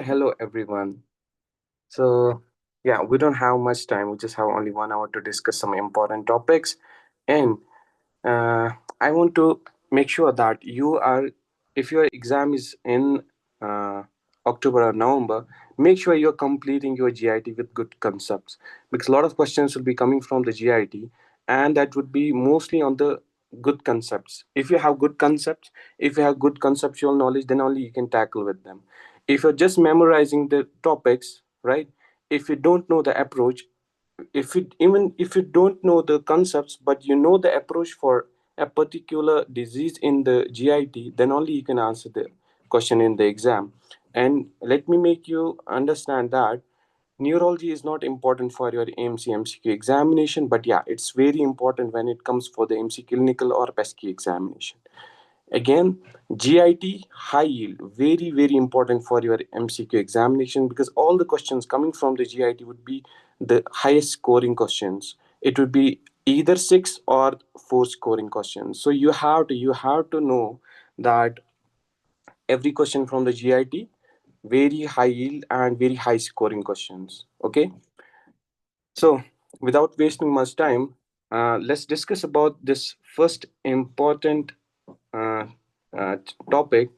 Hello everyone. So, yeah, we don't have much time. We just have only 1 hour to discuss some important topics. And I want to make sure that if your exam is in uh, October or November, make sure you're completing your GIT with good concepts because a lot of questions will be coming from the GIT, and that would be mostly on the good concepts. If you have good concepts, if you have good conceptual knowledge, then only you can tackle with them. If you're just memorizing the topics, right? If you don't know the approach, if you don't know the concepts but you know the approach for a particular disease in the GIT, then only you can answer the question in the exam. And let me make you understand that neurology is not important for your AMC MCQ examination, but yeah, it's very important when it comes for the MC clinical or pesky examination. Again, GIT high yield, very, very important for your MCQ examination because all the questions coming from the GIT would be the highest scoring questions. It would be either six or four scoring questions. So you have to know that every question from the GIT very high yield and very high scoring questions. Okay, so without wasting much time, let's discuss about this first important uh, topic.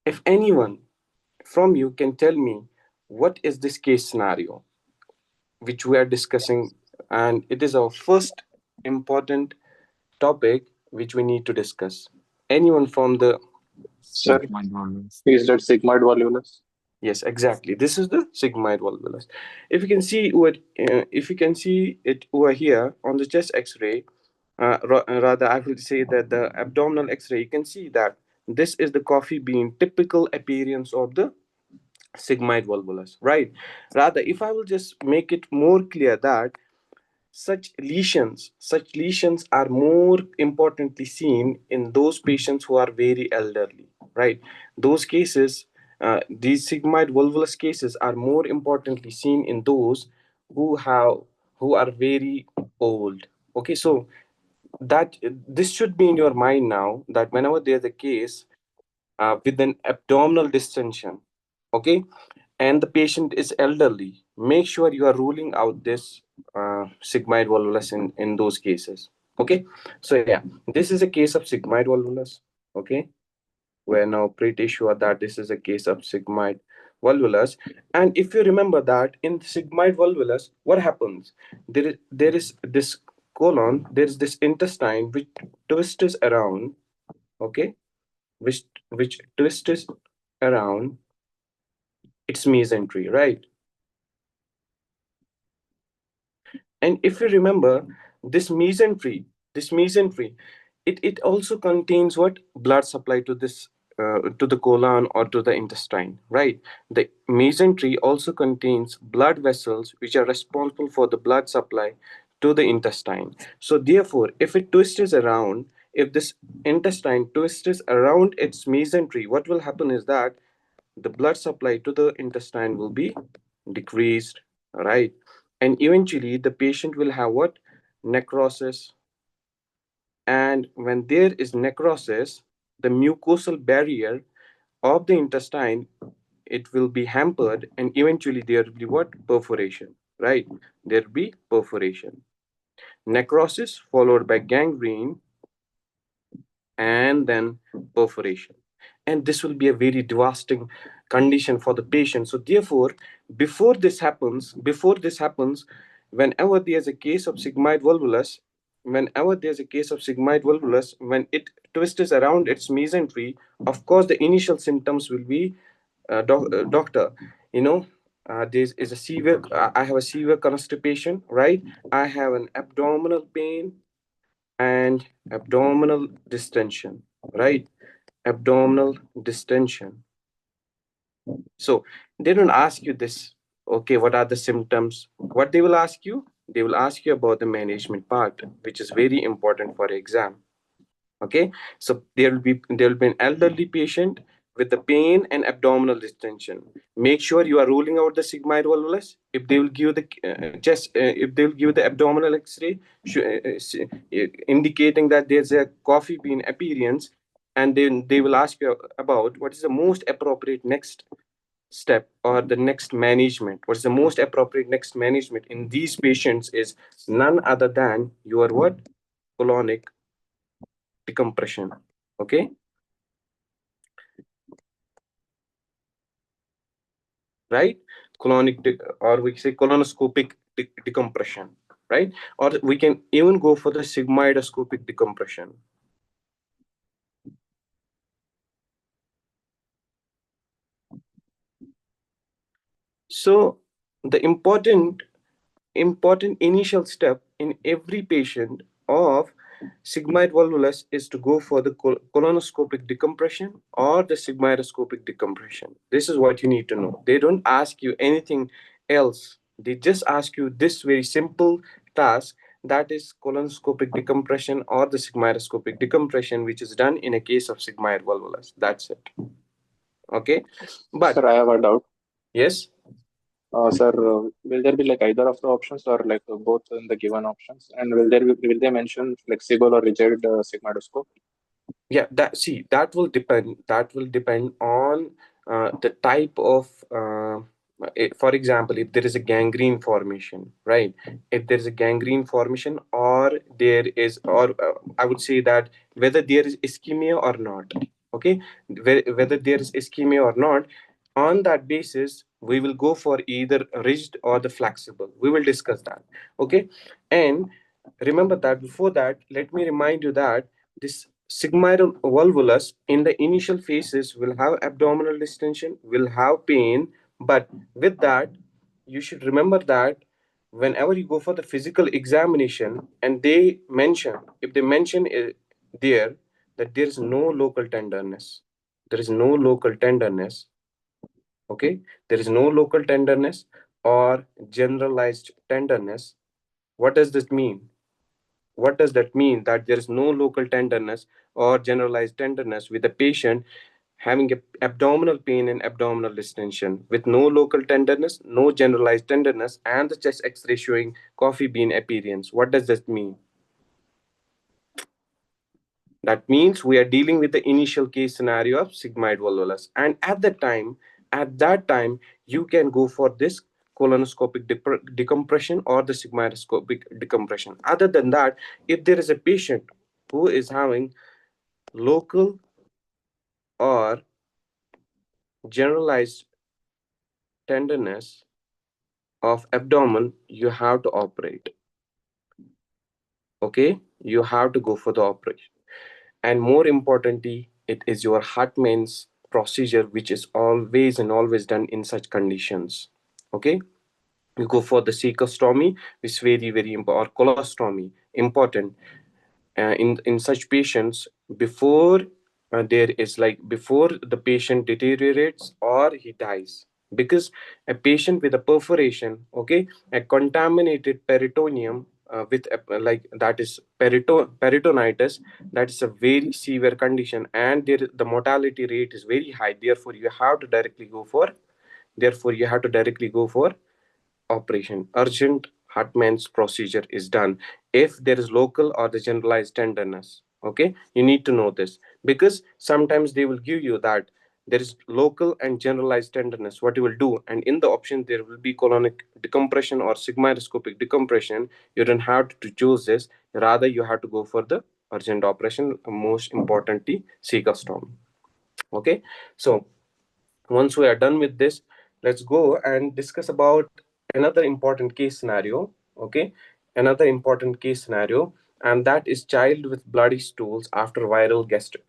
If anyone from you can tell me what is this case scenario which we are discussing, and it is our first important topic which we need to discuss. Anyone from the Sir, Sigmund Bourbon. is that sigmoid volumulus? Yes, exactly. This is the sigmoid volvulus. If you can see it over here on the chest X-ray, rather I will say that the abdominal X-ray, you can see that this is the coffee bean typical appearance of the sigmoid volvulus, right? Rather, if I will just make it more clear that such lesions are more importantly seen in those patients who are very elderly, right? Those cases, these sigmoid volvulus cases are more importantly seen in those who have who are very old. Okay, so that this should be in your mind now that whenever there's a case with an abdominal distension, okay, and the patient is elderly, make sure you are ruling out this sigmoid volvulus in those cases. Okay, so yeah, this is a case of sigmoid volvulus. Okay, we're now pretty sure that this is a case of sigmoid volvulus. And if you remember that in sigmoid volvulus, what happens? There is this colon, there is this intestine which twists around, okay, which twists around its mesentery, right? And if you remember, this mesentery, this mesentery, it also contains what blood supply to the colon or to the intestine, right? The mesentery also contains blood vessels which are responsible for the blood supply to the intestine. So therefore, if it twists around, if this intestine twists around its mesentery, what will happen is that the blood supply to the intestine will be decreased, right? And eventually the patient will have what? Necrosis. And when there is necrosis, the mucosal barrier of the intestine, it will be hampered, and eventually there will be what? Perforation, right? There will be perforation. Necrosis followed by gangrene, and then perforation. And this will be a very devastating condition for the patient. So therefore, before this happens, whenever there's a case of sigmoid volvulus, when it twists around its mesentery, of course the initial symptoms will be, doctor, you know, I have a severe constipation, right? I have an abdominal pain and abdominal distension, right? Abdominal distension. So they don't ask you this, okay, what are the symptoms? What they will ask you? They will ask you about the management part, which is very important for exam. Okay, so there will be an elderly patient with the pain and abdominal distension. Make sure you are ruling out the sigmoid volvulus. If they will give the if they will give the abdominal X-ray, indicating that there's a coffee bean appearance, and then they will ask you about what is the most appropriate next step or the next management, what is the most appropriate next management in these patients is none other than your what? Colonic decompression. Okay, right? Or we say colonoscopic decompression, right? Or we can even go for the sigmoidoscopic decompression. So the important initial step in every patient of sigmoid volvulus is to go for the colonoscopic decompression or the sigmoidoscopic decompression. This is what you need to know. They don't ask you anything else. They just ask you this very simple task, that is colonoscopic decompression or the sigmoidoscopic decompression, which is done in a case of sigmoid volvulus. That's it. Okay. But Sir, I have a doubt. yes. Sir, will there be like either of the options or like both in the given options? And will they mention flexible or rigid sigmoidoscope? Yeah, that see that will depend on the type of for example, if there is a gangrene formation, right? If there is a gangrene formation, or there is, or I would say that whether there is ischemia or not. Okay, whether there is ischemia or not, on that basis we will go for either rigid or the flexible. We will discuss that. Okay. And remember that before that, let me remind you that this sigmoidal volvulus in the initial phases will have abdominal distension, will have pain, but with that, you should remember that whenever you go for the physical examination and they mention, if they mention there that there is no local tenderness, there is no local tenderness, okay, there is no local tenderness or generalized tenderness. What does this mean? What does that mean? That there is no local tenderness or generalized tenderness with the patient having abdominal pain and abdominal distension with no local tenderness, no generalized tenderness, and the chest X-ray showing coffee bean appearance. What does that mean? That means we are dealing with the initial case scenario of sigmoid volvulus, and at that time, you can go for this colonoscopic decompression or the sigmoidoscopic decompression. Other than that, if there is a patient who is having local or generalized tenderness of abdomen, you have to operate. Okay, you have to go for the operation. And more importantly, it is your Hartmann's procedure, which is always and always done in such conditions. Okay, you go for the cecostomy, which is very, very important, or colostomy, important in such patients before there is like before the patient deteriorates or he dies, because a patient with a perforation, okay, a contaminated peritoneum with a, like that is peritonitis, that is a very severe condition, and the mortality rate is very high. Therefore you have to directly go for operation. Urgent Hartmann's procedure is done if there is local or the generalized tenderness. Okay, you need to know this, because sometimes they will give you that there is local and generalized tenderness. What you will do, and in the option there will be colonic decompression or sigmoidoscopic decompression. You don't have to choose this. Rather, you have to go for the urgent operation. Most importantly, cectostomy. Okay, so once we are done with this, let's go and discuss about another important case scenario. Okay, another important case scenario, and that is child with bloody stools after viral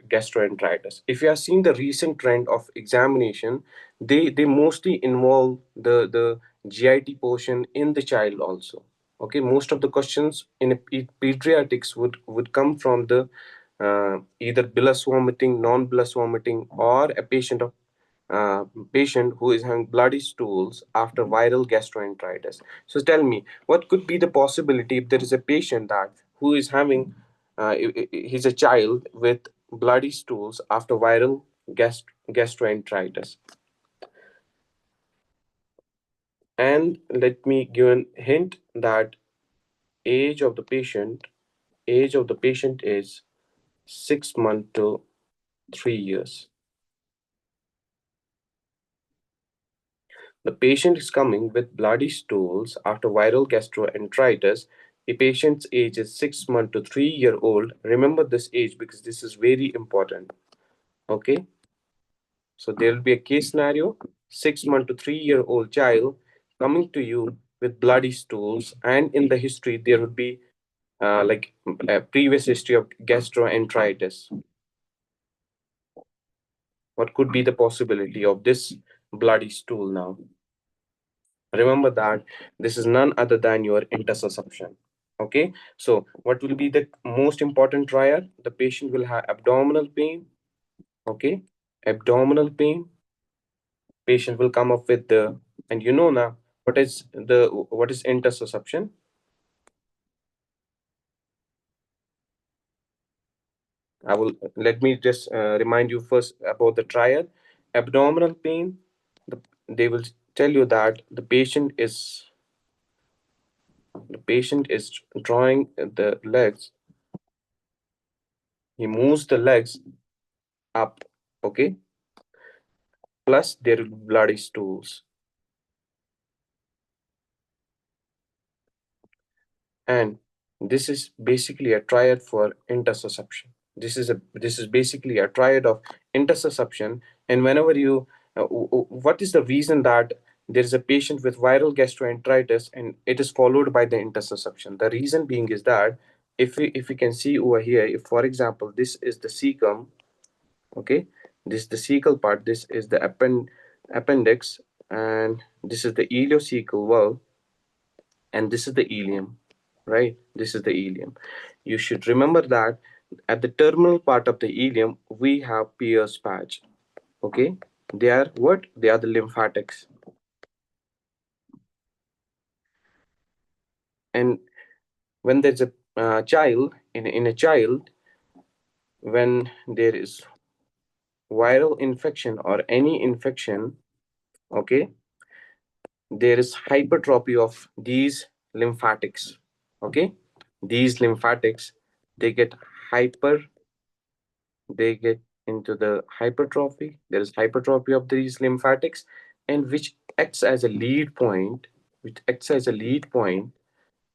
gastroenteritis. If you have seen the recent trend of examination, they mostly involve the GIT portion in the child also. Okay, most of the questions in a pediatrics would come from the either bilous vomiting, non-bilous vomiting, or a uh, patient who is having bloody stools after viral gastroenteritis. So tell me, what could be the possibility if there is a patient that who is having, he's a child with bloody stools after viral gastroenteritis? And let me give a hint that age of the patient, age of the patient is 6 months to 3 years. The patient is coming with bloody stools after viral gastroenteritis. A patient's age is 6 months to 3 year old. Remember this age because this is very important. Okay, so there will be a case scenario: 6 month to 3 year old child coming to you with bloody stools, and in the history there would be like a previous history of gastroenteritis. What could be the possibility of this bloody stool now? Remember that this is none other than your intussusception. Okay, so what will be the most important triad? The patient will have abdominal pain. Okay, abdominal pain. Patient will come up with the, and you know now what is intussusception? I will let me just remind you first about the triad. Abdominal pain. They will tell you that the patient is drawing the legs. He moves the legs up. Okay, plus there will be bloody stools, and this is basically a triad for intussusception. This is basically a triad of intussusception. And whenever you what is the reason that there is a patient with viral gastroenteritis and it is followed by the intussusception? The reason being is that if we can see over here, if for example this is the cecum, okay, this is the cecal part, this is the appendix, and this is the ileocecal valve, and this is the ileum, right? This is the ileum. You should remember that at the terminal part of the ileum we have Pierce patch. Okay, they are what? They are the lymphatics. And when there's a child in a child, when there is viral infection or any infection, okay, there is hypertrophy of these lymphatics. Okay, these lymphatics, they get hyper they get into the hypertrophy. There is hypertrophy of these lymphatics, and which acts as a lead point,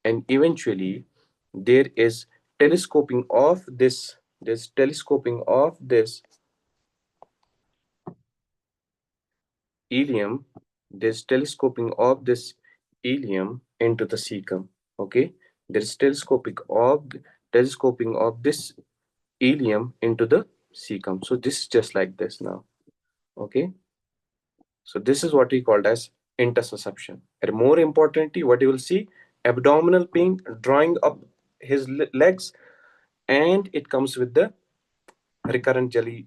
and eventually there is telescoping of this ileum, there's telescoping of this ileum into the cecum. Okay, there's telescoping of this ileum into the cecum. So this is just like this now. Okay, so this is what we called as intussusception. And more importantly, what you will see, abdominal pain drawing up his legs, and it comes with the recurrent jelly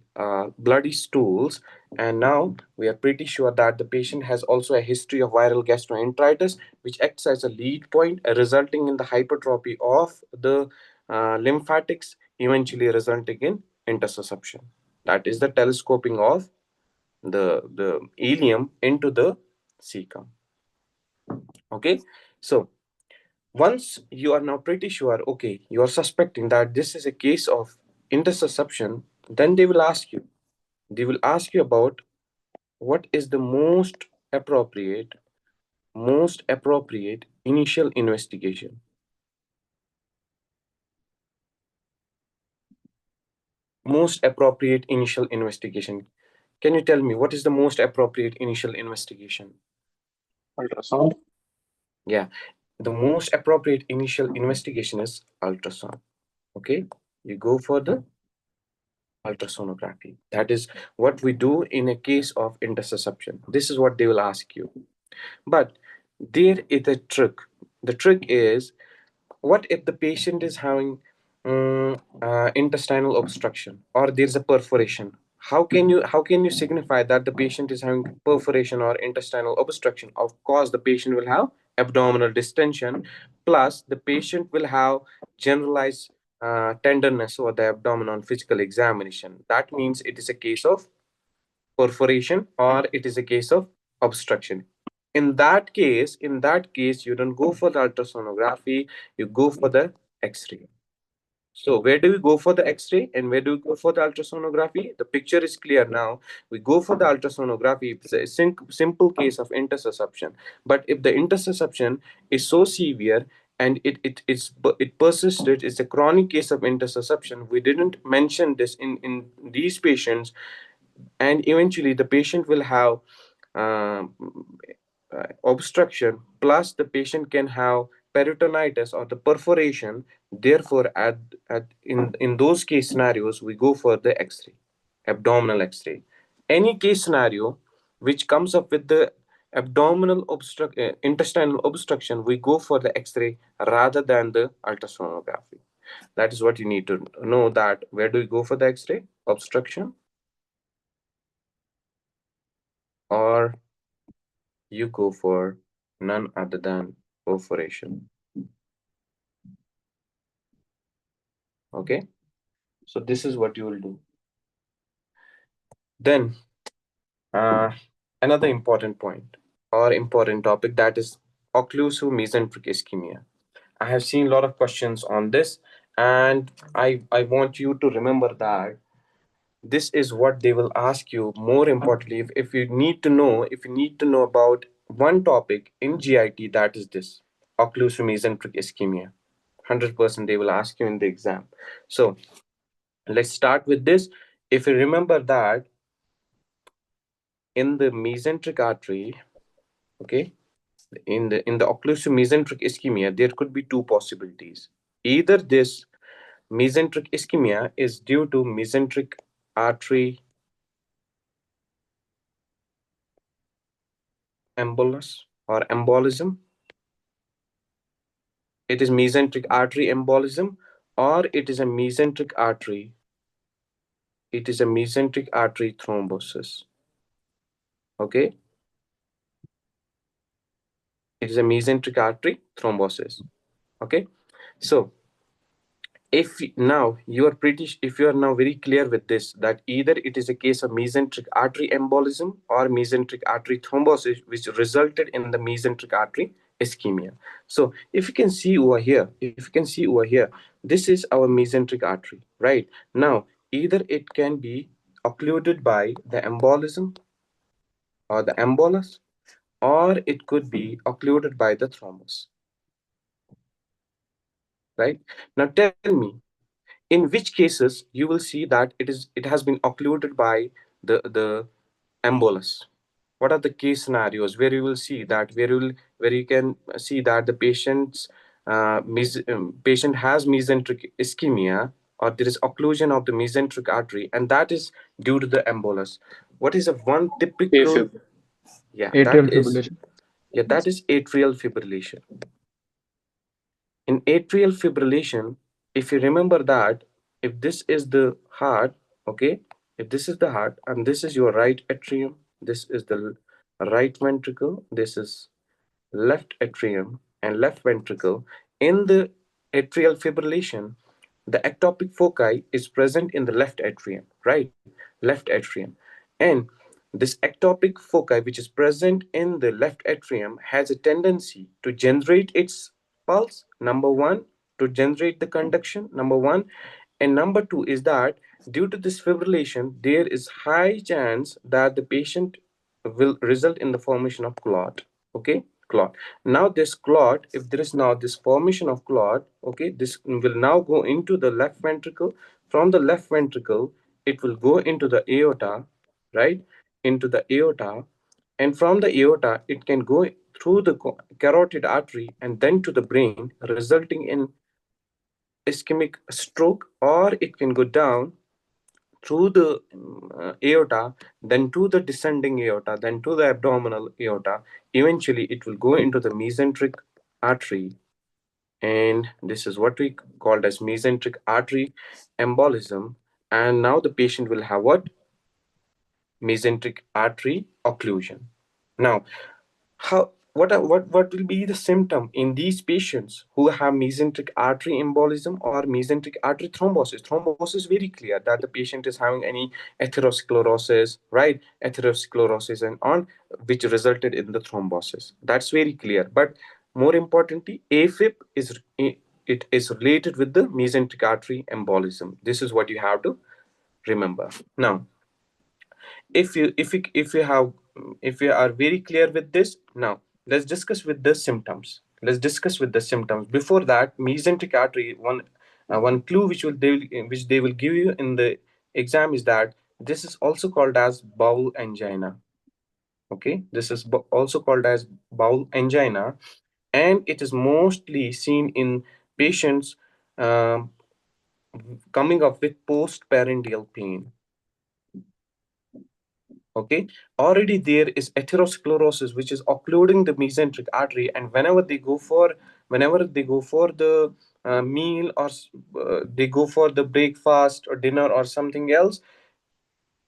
bloody stools. And now we are pretty sure that the patient has also a history of viral gastroenteritis, which acts as a lead point, resulting in the hypertrophy of the lymphatics, eventually resulting in intussusception. That is the telescoping of the ileum into the cecum. Okay, so once you are now pretty sure, okay, you are suspecting that this is a case of intussusception, then they will ask you about what is the most appropriate initial investigation. Most appropriate initial investigation. Can you tell me what is the most appropriate initial investigation? Ultrasound. Yeah, the most appropriate initial investigation is ultrasound. Okay, you go for the ultrasonography. That is what we do in a case of intussusception. This is what they will ask you. But there is a trick. The trick is, what if the patient is having intestinal obstruction or there's a perforation? How can you signify that the patient is having perforation or intestinal obstruction? Of course, the patient will have abdominal distension, plus the patient will have generalized tenderness over the abdomen on physical examination. That means it is a case of perforation or it is a case of obstruction. In that case, you don't go for the ultrasonography, you go for the X-ray. So where do we go for the X-ray and where do we go for the ultrasonography? The picture is clear now. We go for the ultrasonography. It's a simple case of intersusception. But if the intersusception is so severe and it persisted, it's a chronic case of intersusception. We didn't mention this in these patients, and eventually the patient will have um, obstruction, plus the patient can have peritonitis or the perforation. Therefore, in those case scenarios we go for the X-ray, abdominal X-ray. Any case scenario which comes up with the intestinal obstruction, we go for the X-ray rather than the ultrasonography. That is what you need to know, that where do we go for the X-ray? Obstruction, or you go for none other than perforation. Okay, so this is what you will do. Then uh, another important point or important topic, that is occlusive mesenteric ischemia. I have seen a lot of questions on this, and I want you to remember that this is what they will ask you. More importantly, if you need to know, about one topic in GIT, that is this occlusive mesenteric ischemia. 100% they will ask you in the exam. So let's start with this. If you remember that in the mesenteric artery, okay, in the occlusive mesenteric ischemia, there could be two possibilities. Either this mesenteric ischemia is due to mesenteric artery embolus or embolism. It is mesenteric artery embolism, or it is a mesenteric artery thrombosis. Okay, it is a mesenteric artery thrombosis. Okay, so if you are now very clear with this, that either it is a case of mesenteric artery embolism or mesenteric artery thrombosis which resulted in the mesenteric artery ischemia. So if you can see over here, this is our mesenteric artery, right? Now either it can be occluded by the embolism or the embolus, or it could be occluded by the thrombus, right? Now tell me, in which cases you will see that it has been occluded by the embolus. What are the case scenarios where you will see that, where you can see that the patient has mesenteric ischemia, or there is occlusion of the mesenteric artery, and that is due to the embolus? What is a one typical? AFib. Yeah, Atrial fibrillation. that is atrial fibrillation. In atrial fibrillation, if you remember that, if this is the heart, okay, if this is the heart and this is your right atrium, this is the right ventricle, this is left atrium and left ventricle. In the atrial fibrillation, the ectopic foci is present in the left atrium, right? Left atrium. And this ectopic foci, which is present in the left atrium, has a tendency to generate its pulse, number one, to generate the conduction, number one. And number two is that due to this fibrillation, there is high chance that the patient will result in the formation of clot. Okay, clot. Now this clot, if there is now this formation of clot, okay, this will now go into the left ventricle. From the left ventricle, it will go into the aorta, right? Into the aorta, and from the aorta, it can go through the carotid artery and then to the brain, resulting in ischemic stroke, or it can go down through the aorta, then to the descending aorta, then to the abdominal aorta. Eventually, it will go into the mesenteric artery, and this is what we called as mesenteric artery embolism. And now the patient will have what? Mesenteric artery occlusion. Now, what will be the symptom in these patients who have mesenteric artery embolism or mesenteric artery thrombosis? Thrombosis is very clear that the patient is having any atherosclerosis, right? Atherosclerosis and on, which resulted in the thrombosis. That's very clear. But more importantly, AFib is it is related with the mesenteric artery embolism. This is what you have to remember. Now, if you are very clear with this, now let's discuss with the symptoms. Let's discuss with the symptoms. Before that, mesenteric artery, one clue which they will give you in the exam is that this is also called as bowel angina. Okay, this is also called as bowel angina, and it is mostly seen in patients um, coming up with postprandial pain. Okay, already there is atherosclerosis which is occluding the mesenteric artery, and whenever they go for the meal, or they go for the breakfast or dinner or something else,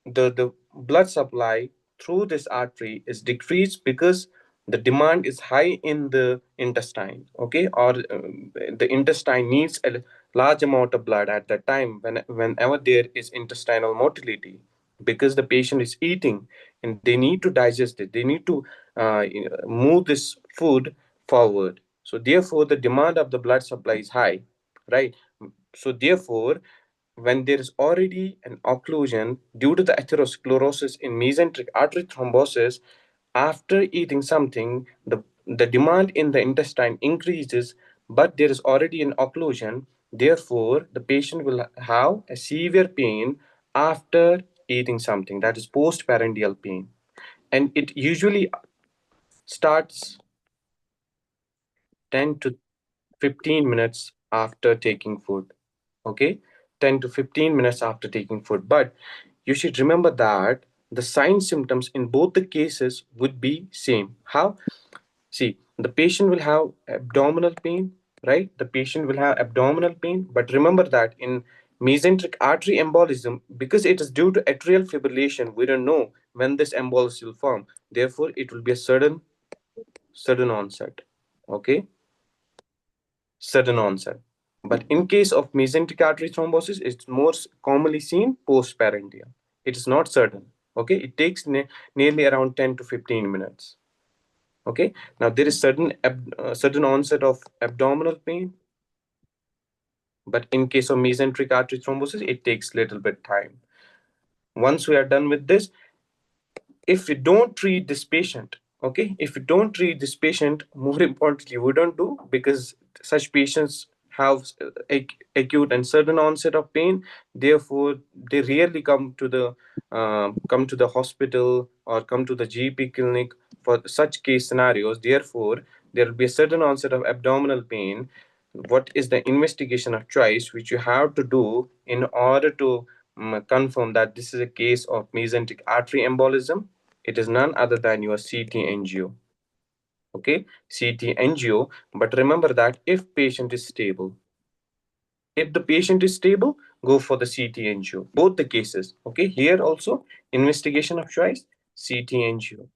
the blood supply through this artery is decreased because the demand is high in the intestine. Okay, or the intestine needs a large amount of blood at that time, whenever there is intestinal motility, because the patient is eating and they need to digest it, they need to move this food forward. So therefore the demand of the blood supply is high, right? So therefore, when there is already an occlusion due to the atherosclerosis in mesenteric artery thrombosis, after eating something, the demand in the intestine increases, but there is already an occlusion. Therefore, the patient will have a severe pain after eating something, that is postprandial pain. And it usually starts 10 to 15 minutes after taking food. Okay, 10 to 15 minutes after taking food. But you should remember that the sign symptoms in both the cases would be same. How? See, the patient will have abdominal pain, right? The patient will have abdominal pain, but remember that in mesenteric artery embolism, because it is due to atrial fibrillation, we don't know when this embolus will form. Therefore, it will be a sudden onset. Okay, sudden onset. But in case of mesenteric artery thrombosis, it's more commonly seen postprandial. It is not sudden. Okay, it takes nearly around 10 to 15 minutes. Okay, now there is sudden onset of abdominal pain, but in case of mesenteric artery thrombosis, it takes little bit time. Once we are done with this, if we don't treat this patient, okay, if we don't treat this patient, more importantly, we don't do, because such patients have acute and sudden onset of pain. Therefore they rarely come to the hospital or come to the GP clinic for such case scenarios. Therefore there will be a sudden onset of abdominal pain. What is the investigation of choice which you have to do in order to confirm that this is a case of mesenteric artery embolism? It is none other than your CT angio. Okay, CT angio. But remember that if the patient is stable, go for the CT angio. Both the cases. Okay, here also investigation of choice, CT angio.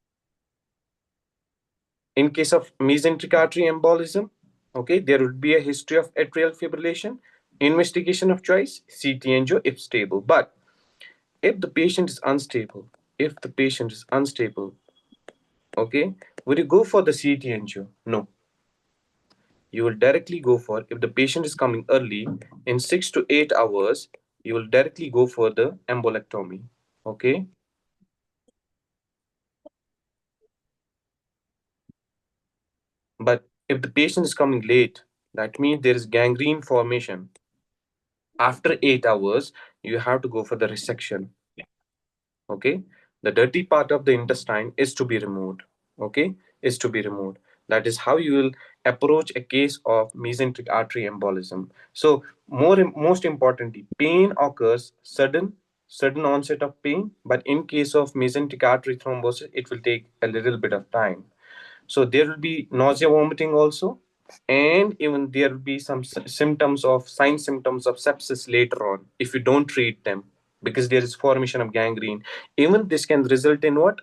In case of mesenteric artery embolism, okay, there would be a history of atrial fibrillation. Investigation of choice, CT angio if stable. But if the patient is unstable, if the patient is unstable, okay, would you go for the CT angio? No. You will directly go for, if the patient is coming early, in 6 to 8 hours, you will directly go for the embolectomy. Okay. But if the patient is coming late, that means there is gangrene formation. After 8 hours, you have to go for the resection. Okay, the dirty part of the intestine is to be removed. Okay, is to be removed. That is how you will approach a case of mesenteric artery embolism. So most importantly, pain occurs sudden onset of pain, but in case of mesenteric artery thrombosis it will take a little bit of time. So there will be nausea, vomiting also, and even there will be some symptoms of sign symptoms of sepsis later on if you don't treat them, because there is formation of gangrene. Even this can result in what?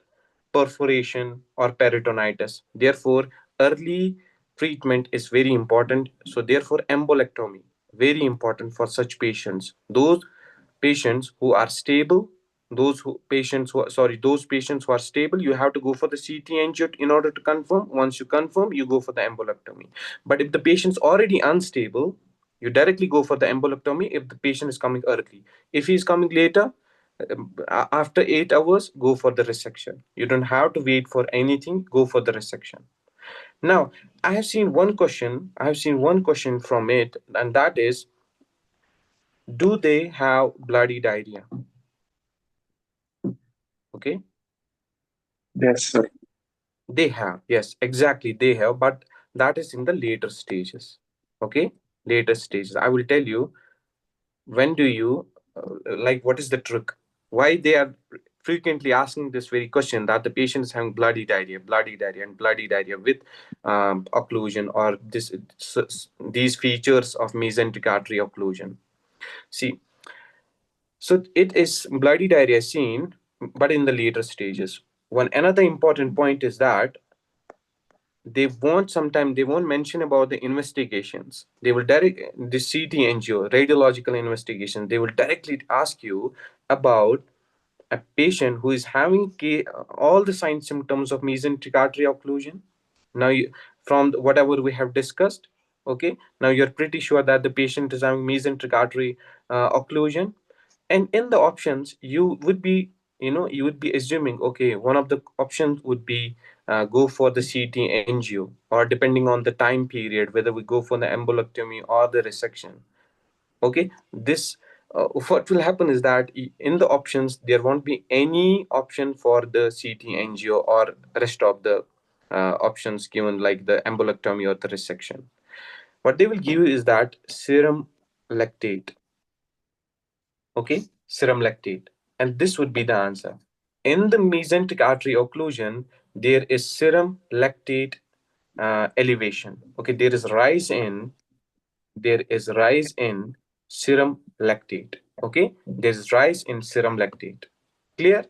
Perforation or peritonitis. Therefore, early treatment is very important. So therefore, embolectomy very important for such patients. Those patients who are stable, those patients who are stable, you have to go for the CT angio in order to confirm. Once you confirm, you go for the embolectomy. But if the patient's already unstable, You directly go for the embolectomy if the patient is coming early. If he is coming later, after 8 hours, go for the resection. You don't have to wait for anything. Go for the resection. Now, I have seen one question. I have seen one question from it, and that is, do they have bloody diarrhea? Okay, Yes, sir. they have. Yes, exactly, they have. But that is in the later stages. Okay, later stages. I will tell you when do you like what is the trick, why they are frequently asking this very question, that the patient is having bloody diarrhea and bloody diarrhea with occlusion, or these features of mesenteric artery occlusion. See, so it is bloody diarrhea seen, but in the later stages. One another important point is that they won't mention about the investigations. They will direct the CT angio radiological investigation. They will directly ask you about a patient who is having all the signs symptoms of mesenteric artery occlusion. Now you, from whatever we have discussed, okay, now you're pretty sure that the patient is having mesenteric artery occlusion. And in the options you would be, you would be assuming, okay, one of the options would be go for the CT angio, or depending on the time period, whether we go for the embolectomy or the resection. Okay, this what will happen is that in the options there won't be any option for the CT angio or rest of the options given, like the embolectomy or the resection. What they will give you is that serum lactate. Okay, serum lactate, and this would be the answer. In the mesenteric artery occlusion, there is serum lactate elevation. Okay, there is rise in serum lactate. Okay, there is rise in serum lactate. Clear?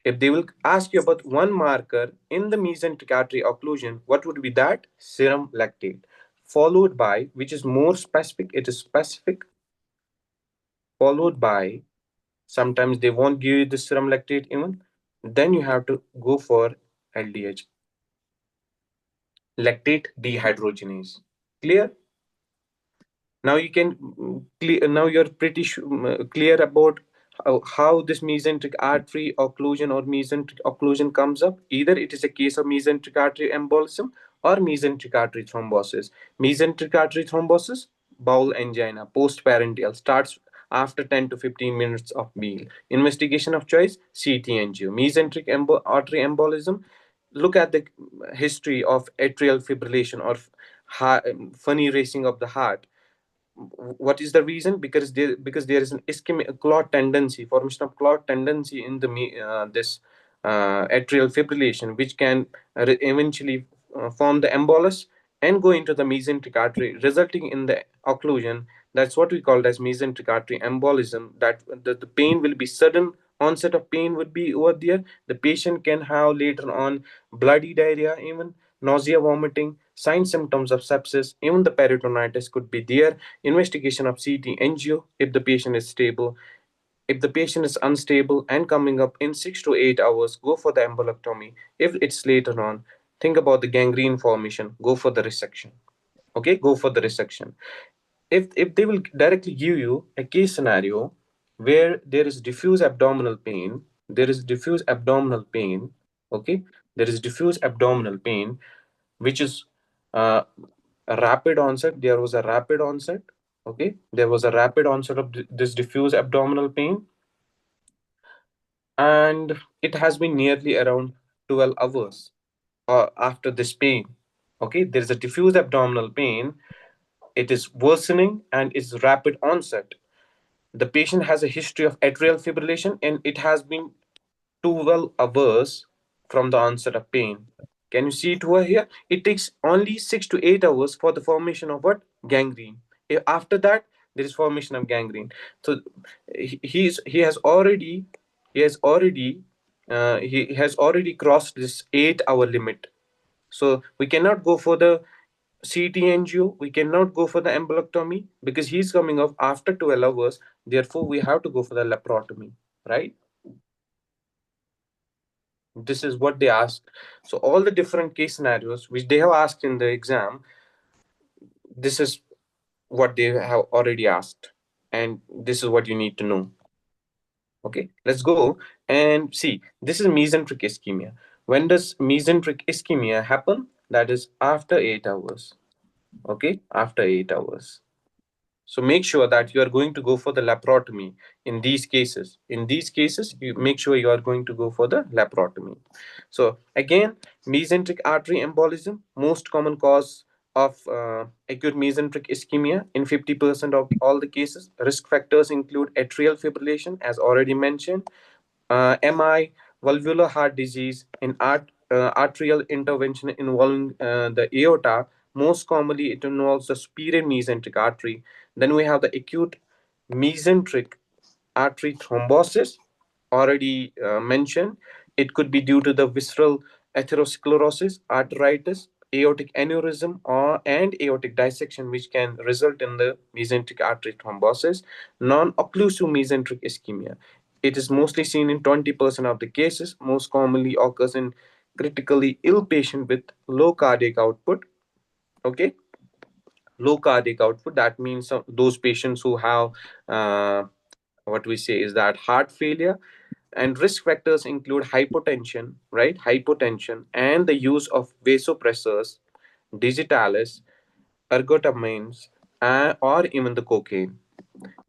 If they will ask you about one marker in the mesenteric artery occlusion, what would be that? Serum lactate, followed by, which is more specific, it is specific, followed by, sometimes they won't give you the serum lactate even, then you have to go for LDH, lactate dehydrogenase. Clear? Now you can clear, now you're pretty clear about how this mesenteric artery occlusion or mesenteric occlusion comes up. Either it is a case of mesenteric artery embolism or mesenteric artery thrombosis. Mesenteric artery thrombosis, bowel angina, post-parenteral, starts after 10 to 15 minutes of meal. Investigation of choice, CT angio. Mesenteric artery embolism, look at the history of atrial fibrillation or funny racing of the heart. What is the reason? Because there is an ischemic clot tendency, formation of clot tendency in the this atrial fibrillation, which can eventually form the embolus and go into the mesenteric artery, resulting in the occlusion. That's what we call as mesenteric artery embolism. That the pain will be sudden, onset of pain would be over there. The patient can have later on bloody diarrhea, even nausea, vomiting, signs symptoms of sepsis, even the peritonitis could be there. Investigation of CT angio if the patient is stable. If the patient is unstable and coming up in 6 to 8 hours, go for the embolectomy. If it's later on, think about the gangrene formation, go for the resection. Okay, go for the resection. If they will directly give you a case scenario where there is diffuse abdominal pain, there is diffuse abdominal pain, okay, there is diffuse abdominal pain, which is uh, a rapid onset. There was a rapid onset. Okay, there was a rapid onset of this diffuse abdominal pain, and it has been nearly around 12 hours after this pain. Okay, there is a diffuse abdominal pain. It is worsening and is rapid onset. The patient has a history of atrial fibrillation, and it has been 12 hours from the onset of pain. Can you see it over here? It takes only 6 to 8 hours for the formation of what? Gangrene. After that, there is formation of gangrene. So he has already he has already he has already crossed this 8 hour limit. So we cannot go for the CT angio, we cannot go for the embolectomy because he's coming off after 12 hours. Therefore, we have to go for the laparotomy, right? This is what they asked. So all the different case scenarios which they have asked in the exam, this is what they have already asked, and this is what you need to know. Okay, let's go and see. This is mesenteric ischemia. When does mesenteric ischemia happen? That is after 8 hours. Okay, after 8 hours. So make sure that you are going to go for the laparotomy in these cases. In these cases, you make sure you are going to go for the laparotomy. So again, mesenteric artery embolism, most common cause of acute mesenteric ischemia in 50% of all the cases. Risk factors include atrial fibrillation, as already mentioned, MI, valvular heart disease, in arterial intervention involving the aorta. Most commonly, it involves the superior mesenteric artery. Then we have the acute mesenteric artery thrombosis, already mentioned. It could be due to the visceral atherosclerosis, arteritis, aortic aneurysm, or and aortic dissection, which can result in the mesenteric artery thrombosis. Non-occlusive mesenteric ischemia. It is mostly seen in 20% of the cases. Most commonly occurs in critically ill patient with low cardiac output. Okay, low cardiac output. That means those patients who have what we say is that heart failure, and risk factors include hypotension, right? Hypotension and the use of vasopressors, digitalis, ergotamines, or even the cocaine.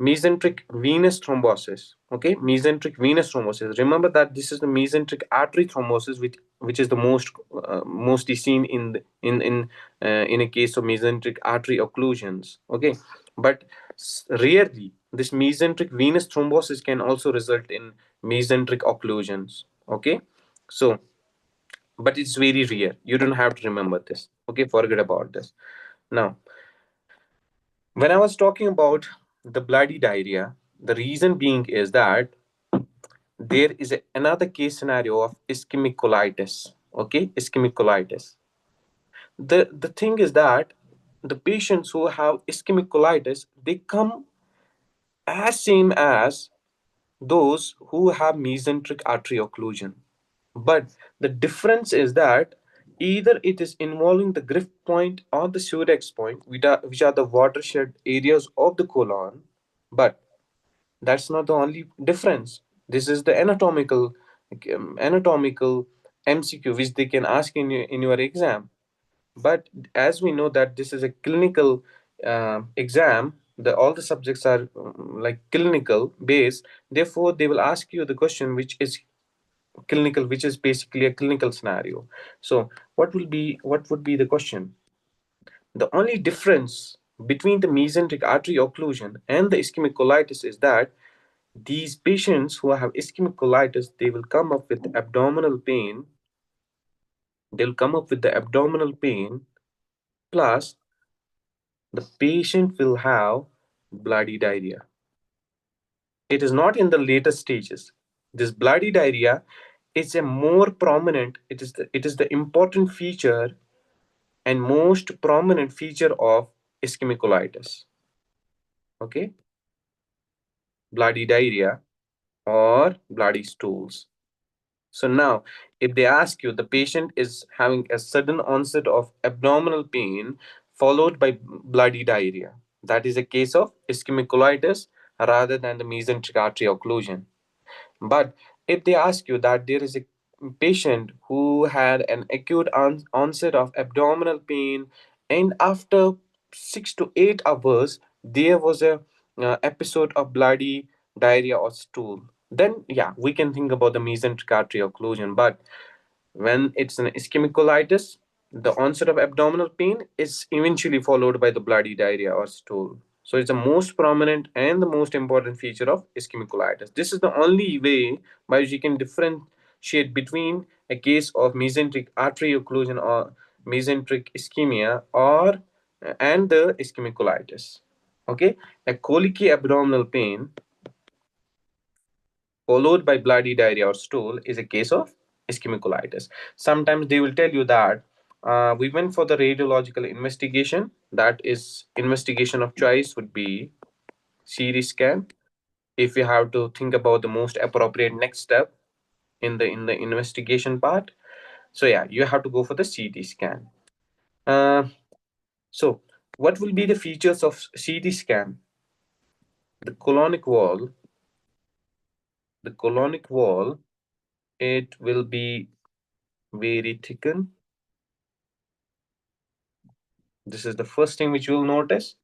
Mesenteric venous thrombosis. Okay, mesenteric venous thrombosis. Remember that this is the mesenteric artery thrombosis, which is the mostly seen in a case of mesenteric artery occlusions. Okay, but rarely this mesenteric venous thrombosis can also result in mesenteric occlusions. Okay, so but it's very rare. You don't have to remember this. Okay, forget about this. Now, when I was talking about the bloody diarrhea, the reason being is that there is another case scenario of ischemic colitis. Okay, ischemic colitis. The thing is that the patients who have ischemic colitis, they come as same as those who have mesenteric artery occlusion. But the difference is that either it is involving the Griff point or the Surex point, which are the watershed areas of the colon. But that's not the only difference. This is the anatomical MCQ which they can ask in your exam. But as we know that this is a clinical exam, the all the subjects are like clinical based. Therefore, they will ask you the question which is clinical, which is basically a clinical scenario. So what would be the question? The only difference between the mesenteric artery occlusion and the ischemic colitis is that these patients who have ischemic colitis, they will come up with abdominal pain. They'll come up with the abdominal pain, plus the patient will have bloody diarrhea. It is not in the later stages. This bloody diarrhea is a more prominent, it is the important feature and most prominent feature of ischemic colitis. Okay, bloody diarrhea or bloody stools. So now, if they ask you, the patient is having a sudden onset of abdominal pain followed by bloody diarrhea. That is a case of ischemic colitis rather than the mesenteric artery occlusion. But if they ask you that there is a patient who had an acute onset of abdominal pain, and after 6 to 8 hours there was a episode of bloody diarrhea or stool, then yeah, we can think about the mesenteric artery occlusion. But when it's an ischemic colitis, the onset of abdominal pain is eventually followed by the bloody diarrhea or stool. So it's the most prominent and the most important feature of ischemic colitis. This is the only way by which you can differentiate between a case of mesenteric artery occlusion or mesenteric ischemia or and the ischemic colitis. Okay, a colicky abdominal pain followed by bloody diarrhea or stool is a case of ischemic colitis. Sometimes they will tell you that we went for the radiological investigation. That is, investigation of choice would be CT scan. If you have to think about the most appropriate next step in the investigation part, so yeah, you have to go for the CT scan. Uh, so What will be the features of CT scan? The colonic wall, the colonic wall, it will be very thickened. This is the first thing which you will notice.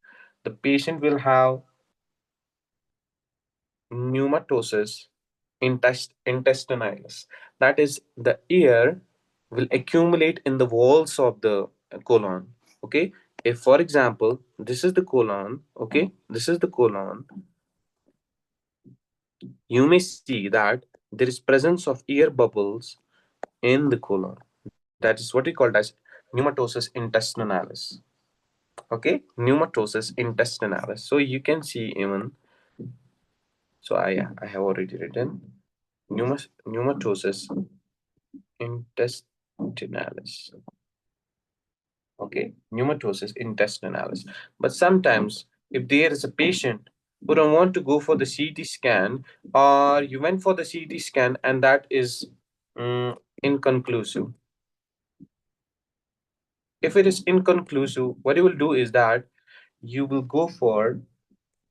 The patient will have pneumatosis intestinalis. That is, the air will accumulate in the walls of the colon. Okay. If, for example, this is the colon, okay, this is the colon, you may see that there is presence of air bubbles in the colon. That is what we call as pneumatosis intestinalis. Okay, pneumatosis intestinalis. So you can see even. So I have already written pneumatosis intestinalis. Okay, pneumatosis intestinalis. But sometimes, if there is a patient who don't want to go for the CT scan, or you went for the CT scan and that is inconclusive. If it is inconclusive, what you will do is that you will go for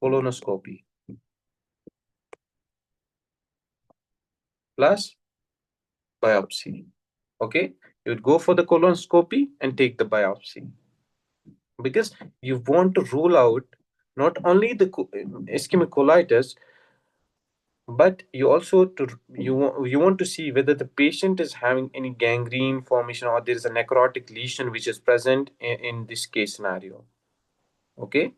colonoscopy plus biopsy. Okay, you would go for the colonoscopy and take the biopsy because you want to rule out not only the ischemic colitis, but you also you want to see whether the patient is having any gangrene formation or there is a necrotic lesion which is present in this case scenario. Okay,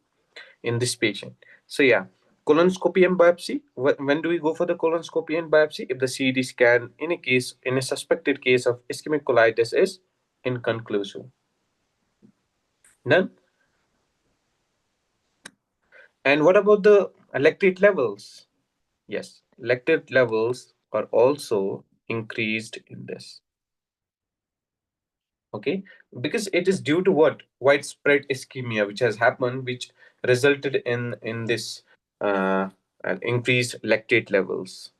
in this patient. So yeah, colonoscopy and biopsy. When do we go for the colonoscopy and biopsy? If the CT scan in a suspected case of ischemic colitis is inconclusive. None. And what about the lactate levels? Yes, lactate levels are also increased in this. Okay, because it is due to what widespread ischemia which has happened, which resulted in this increased lactate levels.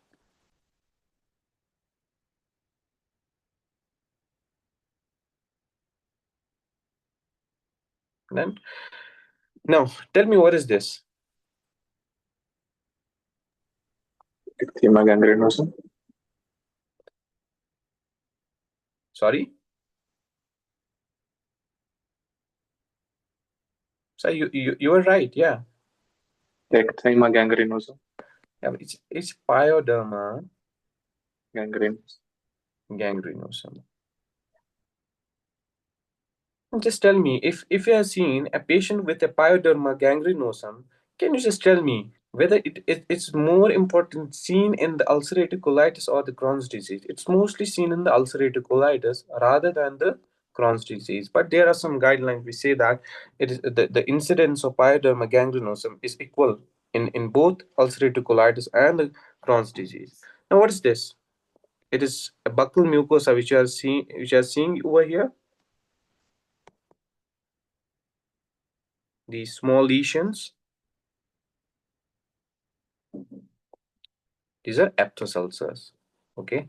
Then now tell me, what is this? Eczema gangrenosum. Sorry, so you were right, yeah. Eczema gangrenosum. Yeah, it's pyoderma Gangrenous. gangrenosum. Just tell me, if you have seen a patient with a pyoderma gangrenosum, can you just tell me whether it's more important seen in the ulcerative colitis or the Crohn's disease? It's mostly seen in the ulcerative colitis rather than the Crohn's disease. But there are some guidelines which say that it is the incidence of pyoderma gangrenosum is equal in both ulcerative colitis and the Crohn's disease. Now, what is this? It is a buccal mucosa which you are seeing over here. These small lesions, these are aphthous ulcers. Okay,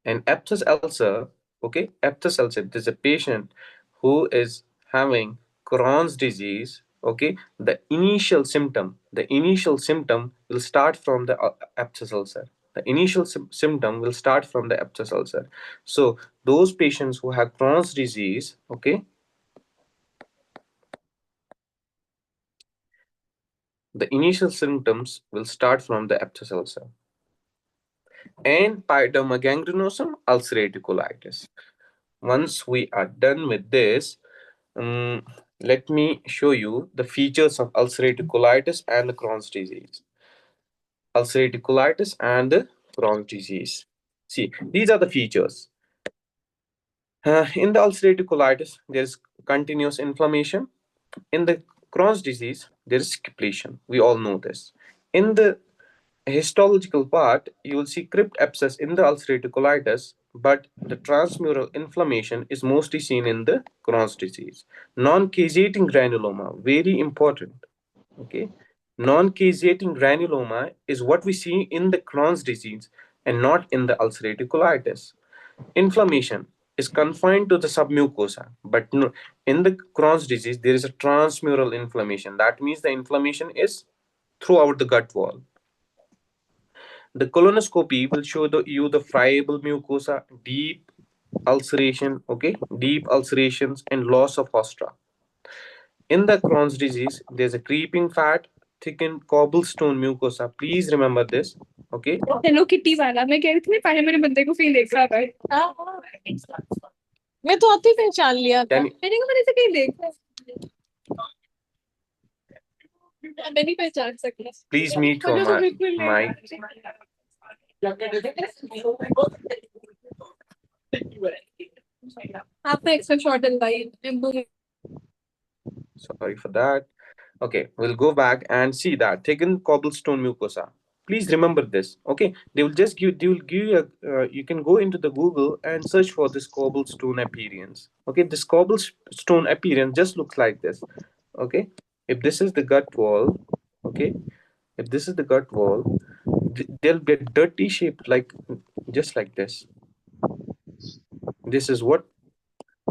and aphthous ulcer, okay, aphthous ulcer, there's a patient who is having Crohn's disease. Okay, the initial symptom will start from the aphthous ulcer. The initial symptom will start from the aphthous ulcer. So those patients who have Crohn's disease, okay, the initial symptoms will start from the aphthous ulcer. And pyoderma gangrenosum, ulcerative colitis. Once we are done with this, um, let me show you the features of ulcerative colitis and the Crohn's disease. Ulcerative colitis and the Crohn's disease. See, these are the features. In the ulcerative colitis, there is continuous inflammation. In the Crohn's disease, there is depletion. We all know this. In the histological part, you will see crypt abscess in the ulcerative colitis, but the transmural inflammation is mostly seen in the Crohn's disease. Non-caseating granuloma, very important. Okay, non-caseating granuloma is what we see in the Crohn's disease and not in the ulcerative colitis. Inflammation is confined to the submucosa, but no, in the Crohn's disease there is a transmural inflammation. That means the inflammation is throughout the gut wall. The colonoscopy will show you the friable mucosa, deep ulceration, okay, deep ulcerations and loss of hostra. In the Crohn's disease, there's a creeping fat, thickened cobblestone mucosa. Please remember this, okay? Hello kitty वाला मैं कह रही थी पहले मेरे बंदे को कहीं देख रहा था हाँ, हाँ। मैं तो आते ही पहचान लिया था Can you मैंने कहा मैंने इसे कहीं देखा है। मैं नहीं पहचान सकती please meet your मुझे तो बिल्कुल mic? नहीं आपने एक्स्ट्रा शॉट डलवाई Sorry for that. Okay, we'll go back and see that thickened cobblestone mucosa. Please remember this. Okay, they will give you you can go into the Google and search for this cobblestone appearance. Okay, this cobblestone appearance just looks like this. Okay, if this is the gut wall, okay, if this is the gut wall, there'll be a dirty shape like just like this. This is what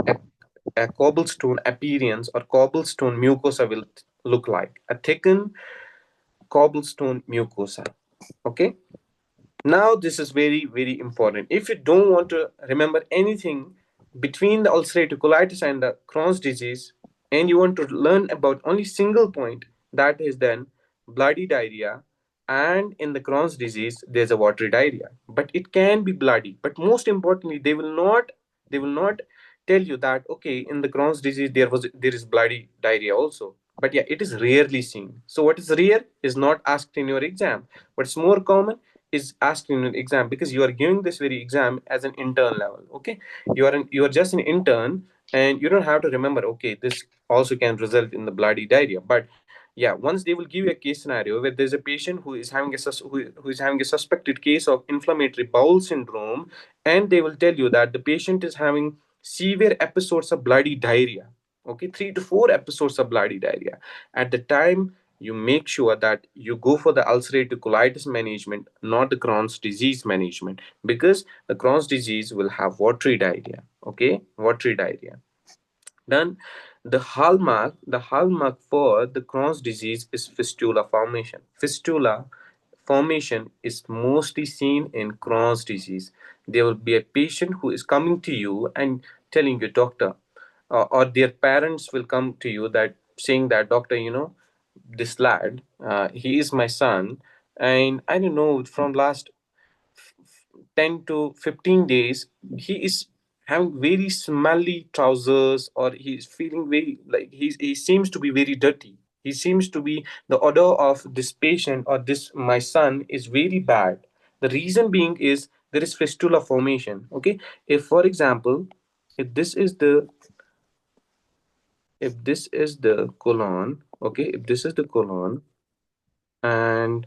a, a cobblestone appearance or cobblestone mucosa will look like. A thickened cobblestone mucosa. Okay, now this is very very important. If you don't want to remember anything between the ulcerative colitis and the Crohn's disease, and you want to learn about only single point, that is then bloody diarrhea, and in the Crohn's disease there's a watery diarrhea, but it can be bloody. But most importantly, they will not tell you that okay, in the Crohn's disease there is bloody diarrhea also. But yeah, it is rarely seen. So what is rare is not asked in your exam. What's more common is asked in an exam, because you are giving this very exam as an intern level. Okay, you are just an intern, and you don't have to remember okay, this also can result in the bloody diarrhea. But yeah, once they will give you a case scenario where there's a patient who is having who is having a suspected case of inflammatory bowel syndrome, and they will tell you that the patient is having severe episodes of bloody diarrhea, okay, 3 to 4 episodes of bloody diarrhea. At the time, you make sure that you go for the ulcerative colitis management, not the Crohn's disease management, because the Crohn's disease will have watery diarrhea. Okay, watery diarrhea. Then the hallmark for the Crohn's disease is fistula formation. Fistula formation is mostly seen in Crohn's disease. There will be a patient who is coming to you and telling you, doctor, or their parents will come to you that saying that, doctor, this lad, he is my son, and I don't know, from last 10 to 15 days he is having very smelly trousers, or he's feeling very like he seems to be very dirty. He seems to be, the odor of this patient or this my son is very bad. The reason being is there is fistula formation. Okay, if for example, if this is the if this is the colon, okay, if this is the colon, and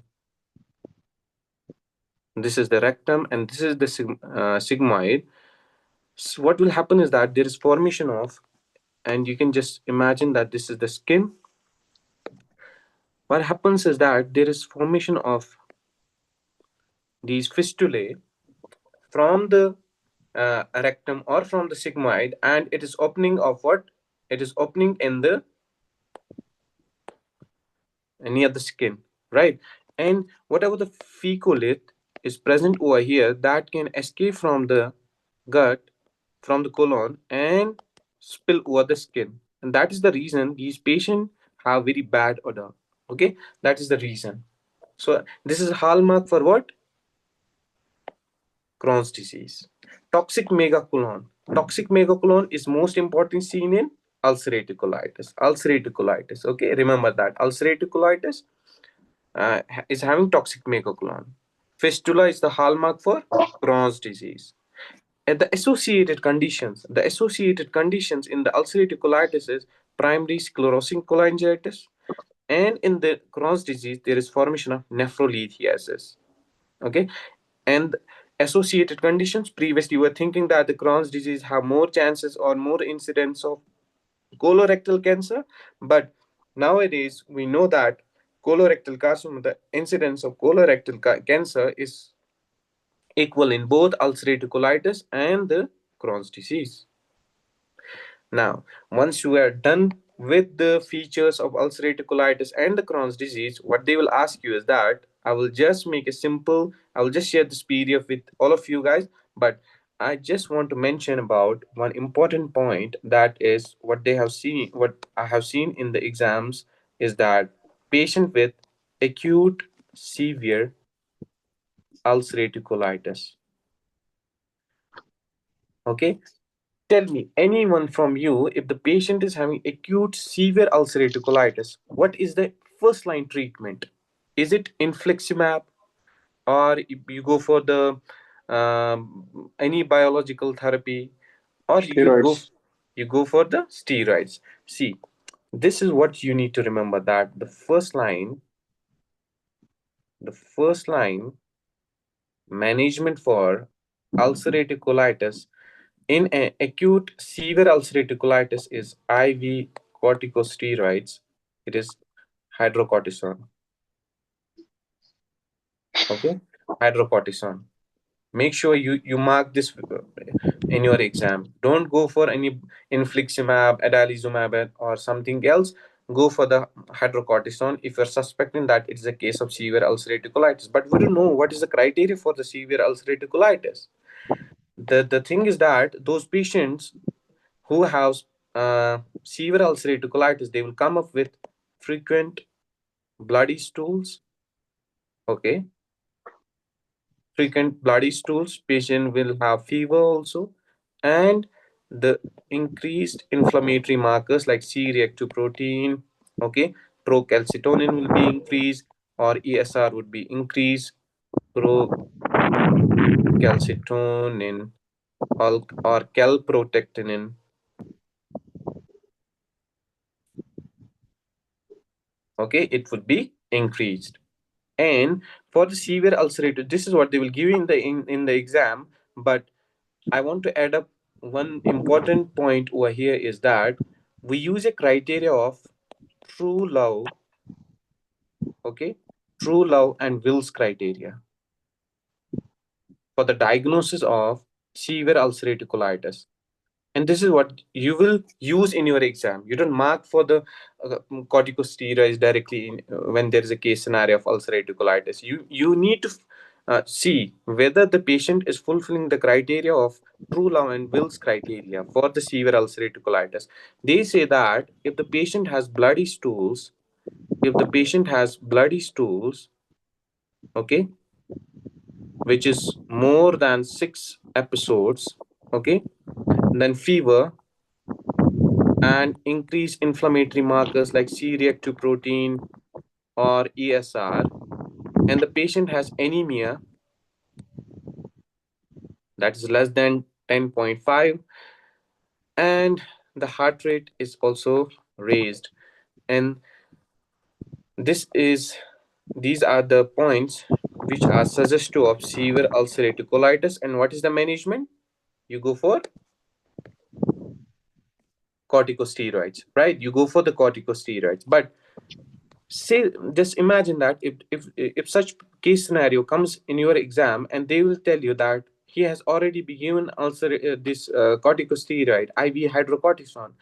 this is the rectum, and this is the sigmoid. So what will happen is that there is formation of, and you can just imagine that this is the skin. What happens is that there is formation of these fistulae from the rectum or from the sigmoid, and it is opening of what? It is opening in the near the skin, right? And whatever the fecolith is present over here, that can escape from the gut, from the colon, and spill over the skin. And that is the reason these patients have very bad odor. Okay, that is the reason. So this is a hallmark for what? Crohn's disease. Toxic megacolon. Toxic megacolon is most important seen in ulcerative colitis. Ulcerative colitis. Okay, remember that ulcerative colitis is having toxic megacolon. Fistula is the hallmark for Crohn's disease. And the associated conditions in the ulcerative colitis is primary sclerosing cholangitis, and in the Crohn's disease there is formation of nephrolithiasis. Okay, and associated conditions. Previously, we were thinking that the Crohn's disease have more chances or more incidence of colorectal cancer, but nowadays we know that colorectal carcinoma, the incidence of colorectal cancer is equal in both ulcerative colitis and the Crohn's disease. Now, once you are done with the features of ulcerative colitis and the Crohn's disease, what they will ask you is that I will just make a simple, I will just share this PDF with all of you guys, but I just want to mention about one important point, that is what they have seen, what I have seen in the exams is that patient with acute severe ulcerative colitis. Okay, tell me, anyone from you, if the patient is having acute severe ulcerative colitis, what is the first line treatment? Is it infliximab, or you go for the any biological therapy, or Steroids. you go for the steroids? See, this is what you need to remember, that the first line management for ulcerative colitis in acute severe ulcerative colitis is IV corticosteroids. It is hydrocortisone. Okay, hydrocortisone. Make sure you mark this in your exam. Don't go for any infliximab, adalimumab, or something else. Go for the hydrocortisone if you're suspecting that it's a case of severe ulcerative colitis. But we don't know what is the criteria for the severe ulcerative colitis. The thing is that those patients who have severe ulcerative colitis, they will come up with frequent bloody stools. Okay, frequent bloody stools. Patient will have fever also, and the increased inflammatory markers like C-reactive protein. Okay, procalcitonin will be increased, or ESR would be increased. Procalcitonin or calprotectin. Okay, it would be increased. And for the severe ulcerative, this is what they will give you in the exam. But I want to add up one important point over here, is that we use a criteria of true love. Okay, true love and Will's criteria for the diagnosis of severe ulcerative colitis. And this is what you will use in your exam. You don't mark for the corticosteroids directly when there is a case scenario of ulcerative colitis. You need to see whether the patient is fulfilling the criteria of true love and Will's criteria for the severe ulcerative colitis. They say that if the patient has bloody stools, okay, which is more than 6 episodes, okay, then fever and increased inflammatory markers like C-reactive protein or ESR, and the patient has anemia that is less than 10.5, and the heart rate is also raised. And this is these are the points which are suggestive of severe ulcerative colitis. And what is the management? You go for corticosteroids, right? You go for the corticosteroids. But say, just imagine that if such case scenario comes in your exam, and they will tell you that he has already been given this corticosteroid IV hydrocortisone,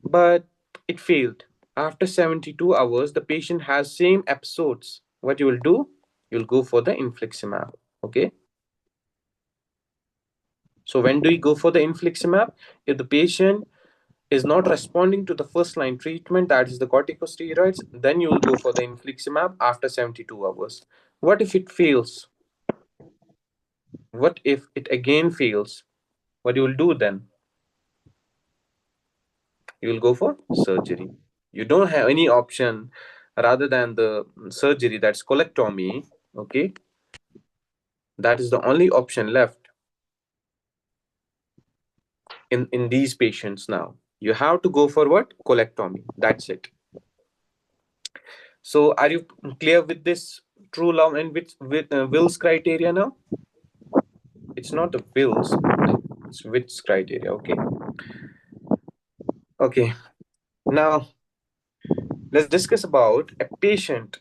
but it failed. After 72 hours the patient has same episodes. What you will do? You'll go for the infliximab. Okay, so when do you go for the infliximab? If the patient is not responding to the first line treatment, that is the corticosteroids, then you will go for the infliximab after 72 hours. What if it fails? What if it again fails? What you will do then? You will go for surgery. You don't have any option rather than the surgery, that's colectomy. Okay, that is the only option left in these patients. Now you have to go for what? Colectomy. That's it. So are you clear with this true love and with Will's criteria now? It's not a Will's, it's Witt's criteria. Okay. Okay. Now let's discuss about a patient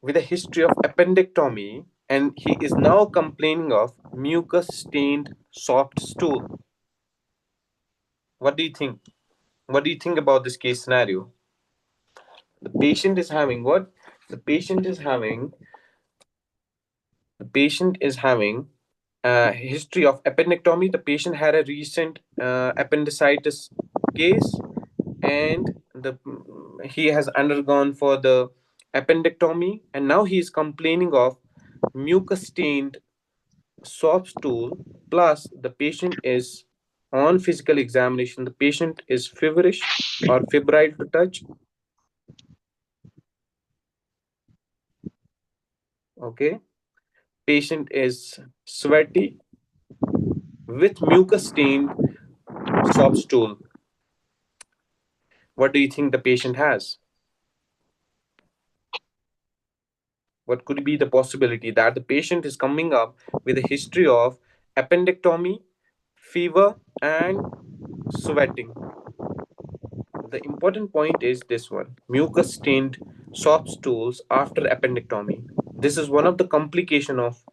with a history of appendectomy, and he is now complaining of mucus stained soft stool. What do you think? What do you think about this case scenario? The patient is having what? The patient is having the patient is having a history of appendectomy. The patient had a recent appendicitis case, and he has undergone for the appendectomy, and now he is complaining of mucus stained soft stool. Plus the patient is on physical examination, the patient is feverish or febrile to touch. Okay, patient is sweaty with mucus stained soft stool. What do you think the patient has? What could be the possibility that the patient is coming up with a history of appendectomy, fever, and sweating? The important point is this one: mucus stained soft stools after appendectomy. This is one of the complication of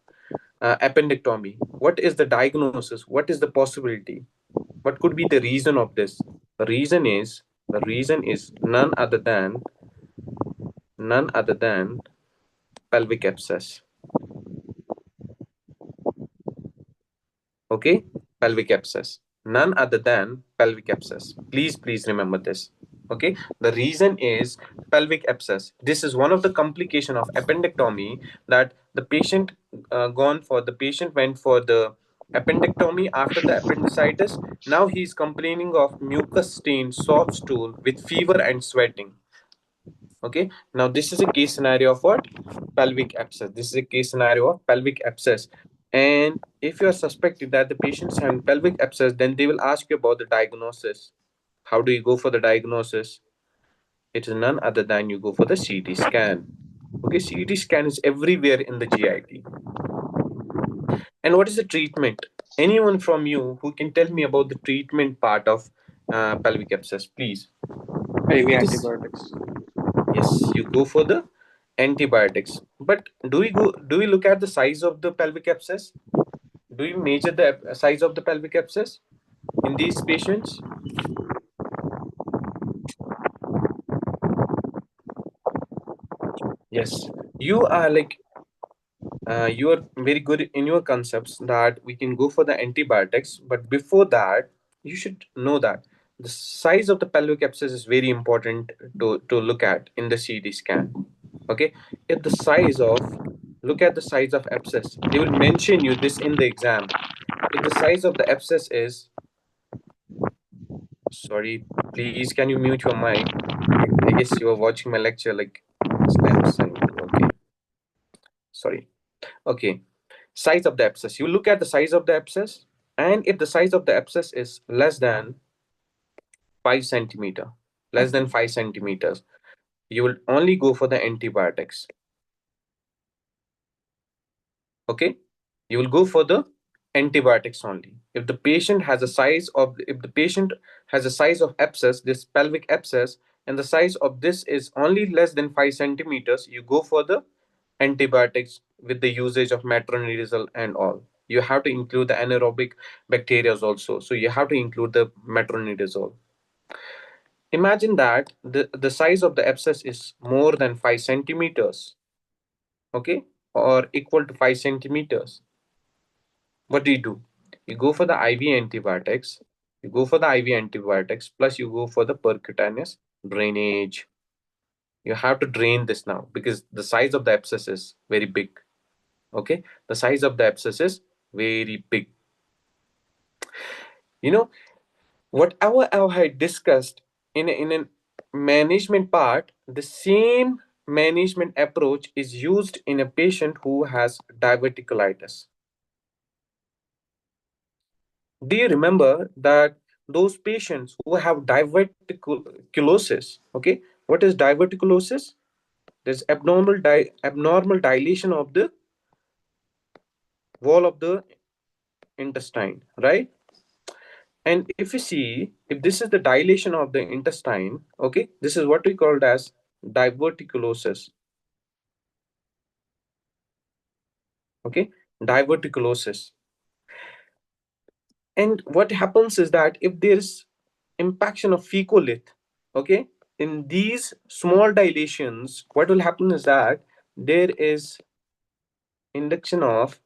appendectomy. What is the diagnosis? What is the possibility? What could be the reason of this? The reason is none other than pelvic abscess. Okay, pelvic abscess, none other than pelvic abscess. Please remember this. Okay, the reason is pelvic abscess. This is one of the complication of appendectomy, that the patient went for the appendectomy after the appendicitis. Now he is complaining of mucus stained soft stool with fever and sweating. Okay, now this is a case scenario of what? Pelvic abscess. This is a case scenario of pelvic abscess. And if you are suspecting that the patient's having pelvic abscess, then they will ask you about the diagnosis. How do you go for the diagnosis? It is none other than you go for the CT scan. Okay, CT scan is everywhere in the GIT. And what is the treatment? Anyone from you who can tell me about the treatment part of pelvic abscess, please? IV It is, antibiotics. yes, you go for the antibiotics. But do we look at the size of the pelvic abscess? Do you measure the size of the pelvic abscess in these patients? Yes, you are like you are very good in your concepts that we can go for the antibiotics, but before that, you should know that the size of the pelvic abscess is very important to look at in the CT scan. Okay, if the size of look at the size of abscess, they will mention you this in the exam. If the size of the abscess is, sorry, please can you mute your mic? I guess you are watching my lecture like Samsung. Okay, sorry. Okay, size of the abscess. You look at the size of the abscess, and if the size of the abscess is less than 5 centimeter, less than 5 centimeters, you will only go for the antibiotics. Okay, you will go for the antibiotics only. If the patient has a size of abscess, this pelvic abscess, and the size of this is only less than 5 centimeters, you go for the antibiotics with the usage of metronidazole and all. You have to include the anaerobic bacteria also, so you have to include the metronidazole. Imagine that the size of the abscess is more than 5 centimeters, okay, or equal to 5 centimeters. What do? You go for the IV antibiotics. You go for the IV antibiotics, plus you go for the percutaneous drainage. You have to drain this now because the size of the abscess is very big. Okay, the size of the abscess is very big. You know, whatever I had discussed in a management part, the same management approach is used in a patient who has diverticulitis. Do you remember that those patients who have diverticulosis? Okay, what is diverticulosis? There's abnormal dilation of the wall of the intestine, right? And if you see, if this is the dilation of the intestine, okay, this is what we called as diverticulosis. Okay, diverticulosis. And what happens is that if there's impaction of fecalith. Okay, in these small dilations, what will happen is that there is induction of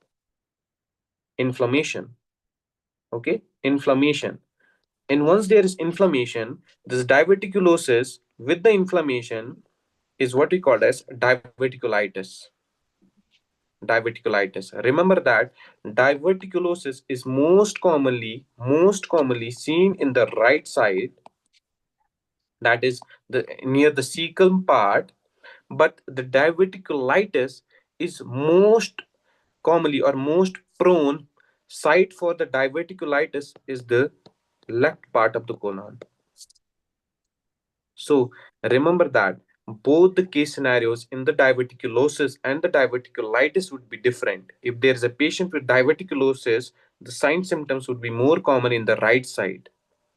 inflammation. Okay, inflammation. And once there is inflammation, this diverticulosis with the inflammation is what we call as diverticulitis. Diverticulitis. Remember that diverticulosis is most commonly seen in the right side, that is the near the cecum part, but the diverticulitis is most commonly or most prone site for the diverticulitis is the left part of the colon. So remember that both the case scenarios in the diverticulosis and the diverticulitis would be different. If there is a patient with diverticulosis, the sign symptoms would be more common in the right side.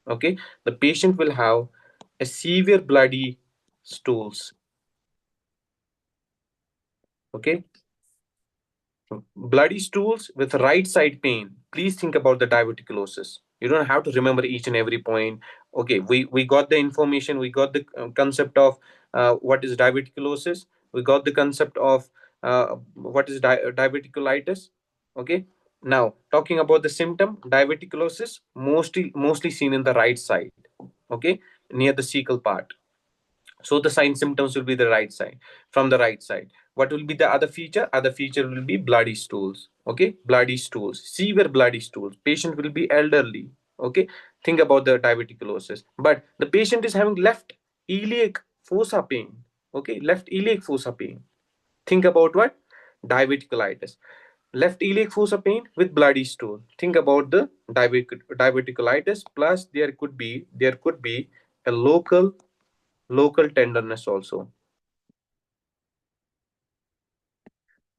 Okay, the patient will have a severe bloody stools. Okay, bloody stools with right side pain. Please think about the diverticulosis. You don't have to remember each and every point. Okay, we got the information, we got the concept of what is diverticulosis, we got the concept of what is diverticulitis. Okay, now talking about the symptom, diverticulosis mostly seen in the right side. Okay, near the cecal part. So the sign symptoms will be the right side, from the right side. What will be the other feature? Other feature will be bloody stools. Okay, bloody stools, severe bloody stools. Patient will be elderly. Okay, think about the diverticulosis, but the patient is having left iliac fossa pain. Okay, left iliac fossa pain. Think about what? Diverticulitis. Left iliac fossa pain with bloody stool. Think about the diverticulitis. Plus there could be a local tenderness also,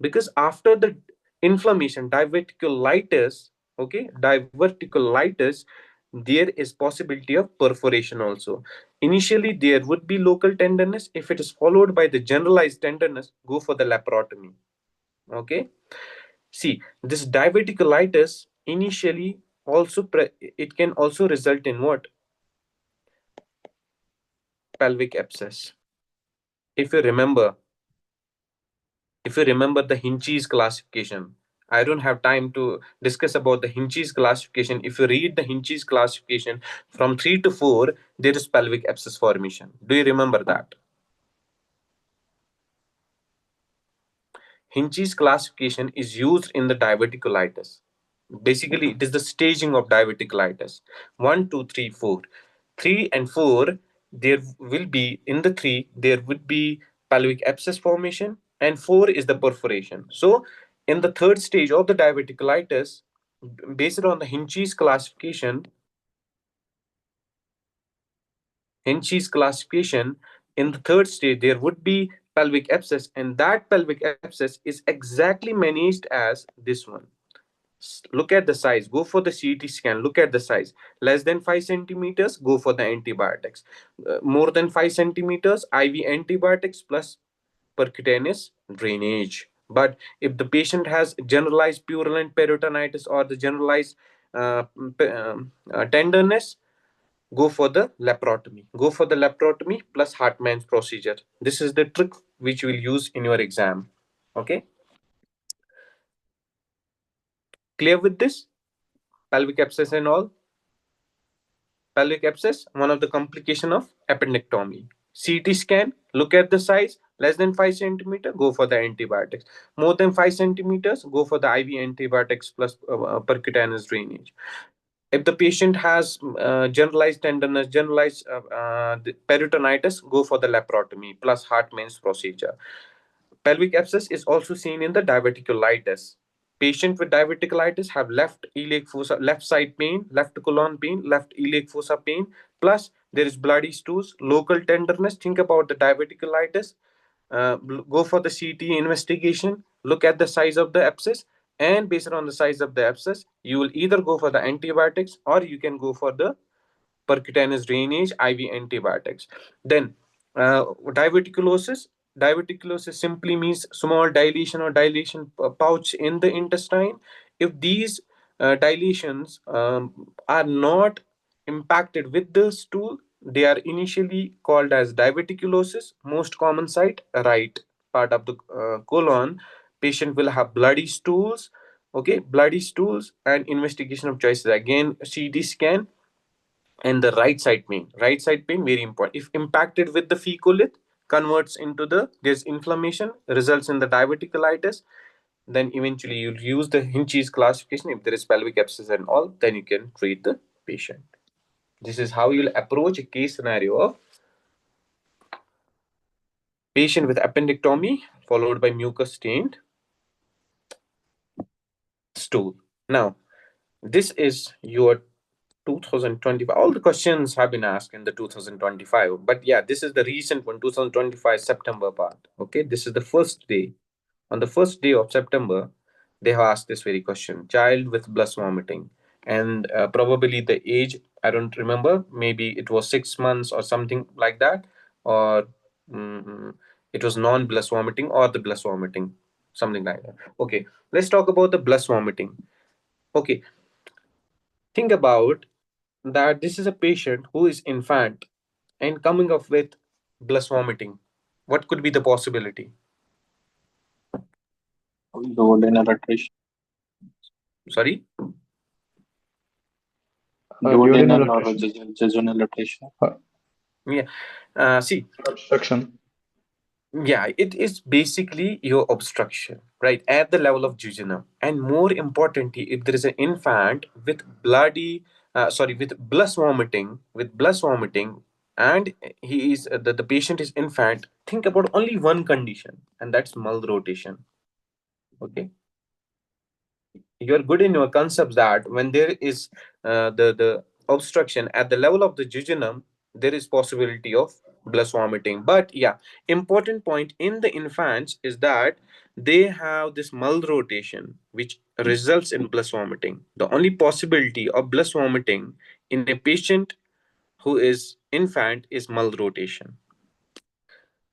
because after the inflammation, diverticulitis. Okay, diverticulitis, there is possibility of perforation also. Initially there would be local tenderness. If it is followed by the generalized tenderness, go for the laparotomy. Okay, see, this diverticulitis initially it can also result in what? Pelvic abscess. If you remember, the Hinchey's classification, I don't have time to discuss about the Hinchey's classification. If you read the Hinchey's classification, from 3 to 4 there is pelvic abscess formation. Do you remember that? Hinchey's classification is used in the diverticulitis. Basically, it is the staging of diverticulitis. 1, 2, 3, 4. 3 and 4, there will be, in the 3, there would be pelvic abscess formation, and 4 is the perforation. So, in the third stage of the diverticulitis, based on the Hinchey's classification, in the third stage, there would be pelvic abscess, and that pelvic abscess is exactly managed as this one. Look at the size, go for the CT scan, look at the size. Less than 5 centimeters, go for the antibiotics. More than 5 centimeters, IV antibiotics plus percutaneous drainage. But if the patient has generalized purulent peritonitis or the generalized tenderness, go for the laparotomy. Go for the laparotomy plus Hartmann's procedure. This is the trick which you will use in your exam. Okay, clear with this? Pelvic abscess and all. Pelvic abscess, one of the complication of appendectomy. CT scan, look at the size, less than 5 centimeter, go for the antibiotics. More than 5 centimeters, go for the IV antibiotics plus percutaneous drainage. If the patient has generalized tenderness, generalized peritonitis, go for the laparotomy plus Hartmann's procedure. Pelvic abscess is also seen in the diverticulitis. Patient with diverticulitis have left iliac fossa, left side pain, left colon pain, left iliac fossa pain, plus there is bloody stools, local tenderness. Think about the diverticulitis. Go for the CT investigation, look at the size of the abscess, and based on the size of the abscess, you will either go for the antibiotics or you can go for the percutaneous drainage, IV antibiotics. Then diverticulosis. Diverticulosis simply means small dilation or dilation pouch in the intestine. If these dilations are not impacted with the stool, they are initially called as diverticulosis. Most common site, right part of the colon. Patient will have bloody stools. Okay, bloody stools, and investigation of choices again CT scan. And the right side pain very important. If impacted with the fecolith, converts into the there's inflammation, results in the diverticulitis, then eventually you'll use the Hinch's classification. If there is pelvic abscess and all, then you can treat the patient. This is how you'll approach a case scenario of patient with appendectomy followed by mucus stained stool. Now, this is your 2025. All the questions have been asked in the 2025, but yeah, this is the recent one, 2025 September part. Okay, this is the first day. On the first day of September, they have asked this very question: child with blast vomiting, and probably the age, I don't remember. Maybe it was 6 months or something like that, or mm, it was non-blast vomiting or the blast vomiting, something like that. Okay, let's talk about the blast vomiting. Okay, think about that. This is a patient who is infant and coming up with blast vomiting. What could be the possibility? Duodenal atresia. Sorry. Duodenal Duodenal or atresia. jejunal atresia. Yeah. See, Obstruction. yeah, it is basically your obstruction, right, at the level of jejunum. And more importantly, if there is an infant with with blast vomiting, and he is the patient is infant, think about only one condition, and that's malrotation. Okay, you're good in your concepts that when there is the obstruction at the level of the jejunum, there is possibility of blast vomiting. But yeah, important point in the infants is that they have this malrotation which results in blast vomiting. The only possibility of blast vomiting in a patient who is infant is malrotation.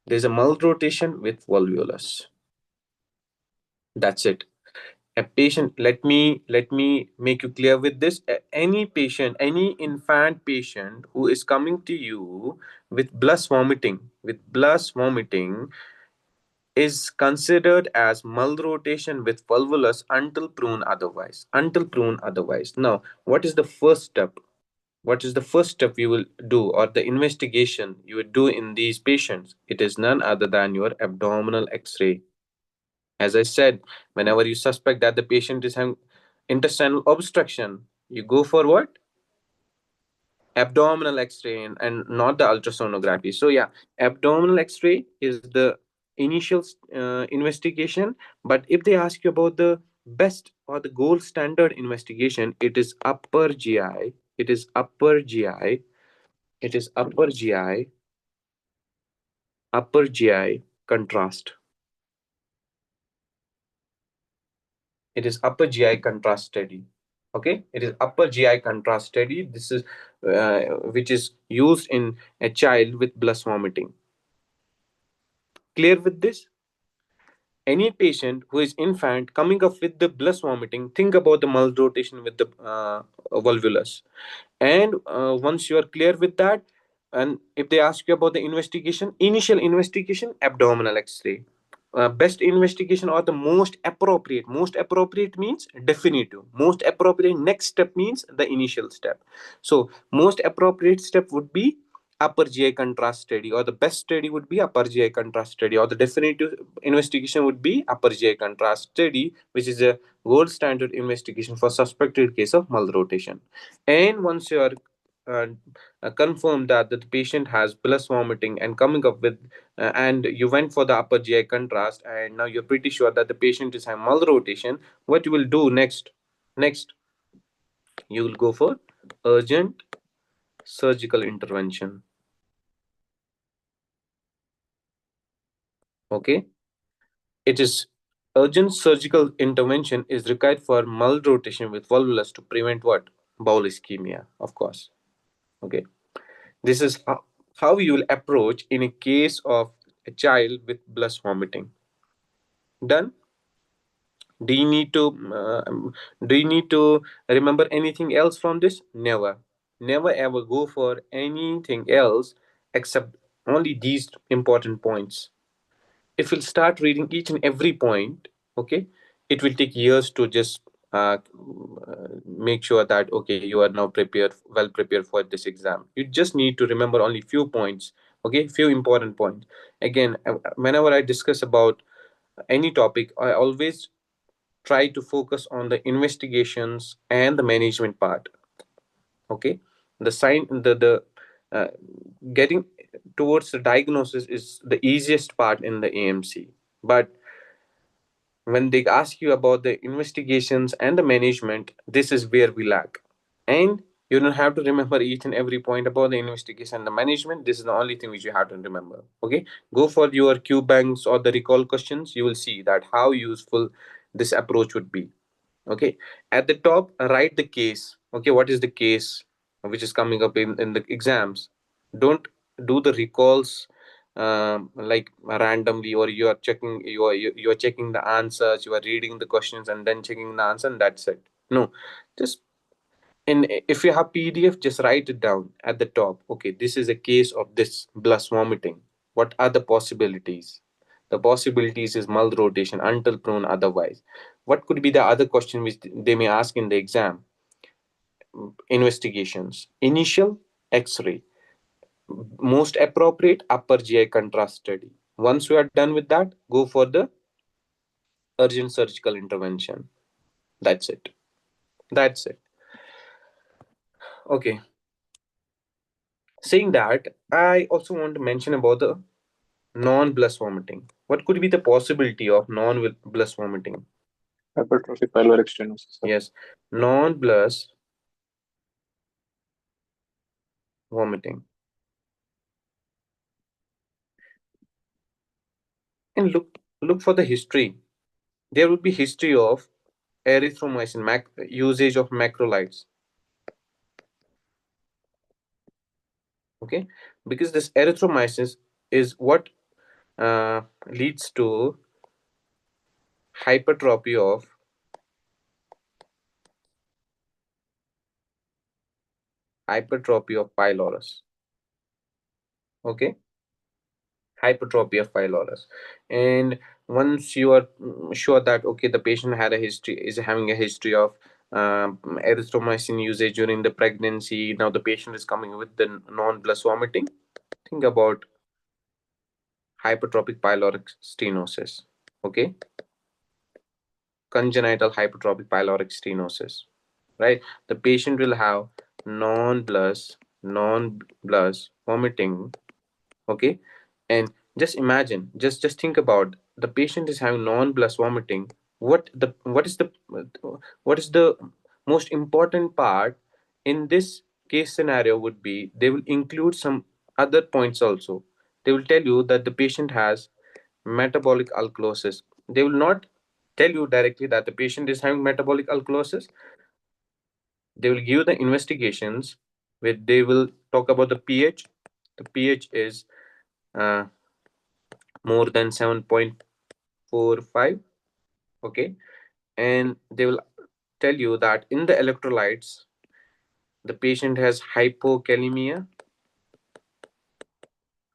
There's a malrotation with volvulus. That's it. A patient, let me make you clear with this. Any patient, any infant patient who is coming to you with blast vomiting is considered as malrotation with volvulus until proven otherwise. Now, what is the first step? What is the first step you will do, or the investigation you would do in these patients? It is none other than your abdominal x-ray. As I said, whenever you suspect that the patient is having intestinal obstruction, you go for what? Abdominal X-ray, and not the ultrasonography. So yeah, abdominal X-ray is the initial investigation. But if they ask you about the best or the gold standard investigation, it is upper GI. It is upper GI. It is upper GI. Upper GI contrast. It is upper GI contrast study. Okay, it is upper GI contrast study. This is which is used in a child with blast vomiting. Clear with this? Any patient who is infant coming up with the blast vomiting, think about the malrotation with the volvulus. And once you are clear with that, and if they ask you about the investigation, initial investigation, abdominal X-ray. Best investigation, or the most appropriate means definitive, most appropriate next step means the initial step. So most appropriate step would be upper GI contrast study, or the best study would be upper GI contrast study, or the definitive investigation would be upper GI contrast study, which is a gold standard investigation for suspected case of malrotation. And once you are uh, confirmed that the patient has blast vomiting and coming up with and you went for the upper GI contrast, and now you're pretty sure that the patient is having malrotation, what you will do next, you will go for urgent surgical intervention. Okay, it is urgent surgical intervention is required for malrotation with volvulus to prevent what? Bowel ischemia, of course. Okay, this is how you will approach in a case of a child with blast vomiting. Done. Do you need to uh, do you need to remember anything else from this? Never. Never ever go for anything else except only these important points. If you'll start reading each and every point, okay, it will take years to just make sure that okay, you are now prepared, well prepared for this exam. You just need to remember only few points, okay, few important points. Again, whenever I discuss about any topic, I always try to focus on the investigations and the management part. Okay, the sign the uh, getting towards the diagnosis is the easiest part in the AMC, but when they ask you about the investigations and the management, this is where we lack. And you don't have to remember each and every point about the investigation and the management. This is the only thing which you have to remember. Okay, go for your q banks or the recall questions. You will see that how useful this approach would be. Okay, at the top write the case. Okay, what is the case which is coming up in the exams? Don't do the recalls like randomly, or you are checking, you are checking the answers, you are reading the questions and then checking the answer and that's it. No, just in, if you have PDF, just write it down at the top. Okay, this is a case of this plus vomiting. What are the possibilities? The possibilities is mull rotation until prone otherwise. What could be the other question which they may ask in the exam? Investigations. Initial X-ray. Most appropriate upper GI contrast study. Once you are done with that, go for the urgent surgical intervention. That's it. That's it. Okay. Saying that, I also want to mention about the non-blast vomiting. What could be the possibility of non-blast vomiting? Hypertrophic pyloric stenosis, sir. Yes, non-blast vomiting. And look for the history. There would be history of erythromycin usage of macrolides. Okay, because this erythromycin is what leads to hypertrophy of pylorus. Okay, hypertrophy of pylorus. And once you are sure that okay, the patient had a history, is having a history of erythromycin usage during the pregnancy, now the patient is coming with the non-blast vomiting, think about hypertrophic pyloric stenosis. Okay, congenital hypertrophic pyloric stenosis, right? The patient will have non-blast vomiting. Okay, and just imagine, just think about, the patient is having non-blast vomiting. What is the most important part in this case scenario would be they will include some other points also. They will tell you that the patient has metabolic alkalosis. They will not tell you directly that the patient is having metabolic alkalosis. They will give the investigations where they will talk about the pH. The pH is uh, more than 7.45. Okay, and they will tell you that in the electrolytes the patient has hypokalemia,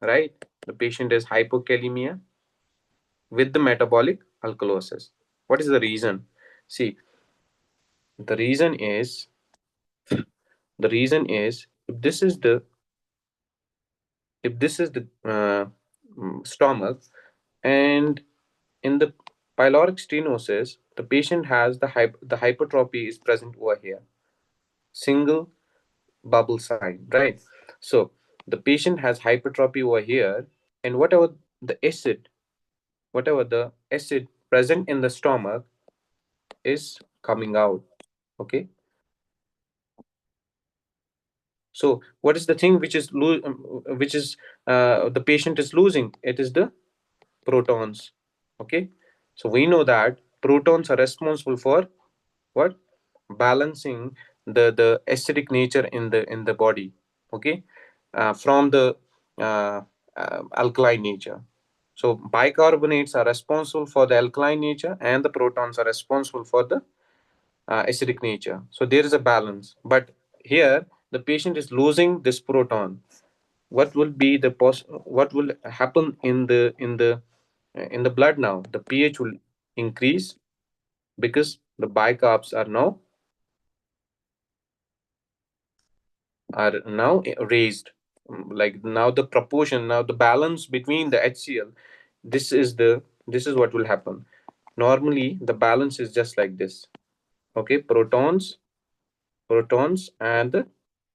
right? The patient has hypokalemia with the metabolic alkalosis. What is the reason? See, the reason is, if this is the, stomach, and in the pyloric stenosis the patient has the hypertrophy is present over here, single bubble sign, right? So the patient has hypertrophy over here, and whatever the acid present in the stomach is coming out. Okay, so what is the thing which is the patient is losing? It is the protons. Okay, so we know that protons are responsible for what? Balancing the acidic nature in the body. Okay, from the uh, alkaline nature. So bicarbonates are responsible for the alkaline nature and the protons are responsible for the acidic nature. So there is a balance, but here the patient is losing this proton, what will be the what will happen in the blood? Now the pH will increase because the bicarbs are now raised. Like now the proportion, now the balance between the HCl, this is what will happen. Normally the balance is just like this. Okay, protons and the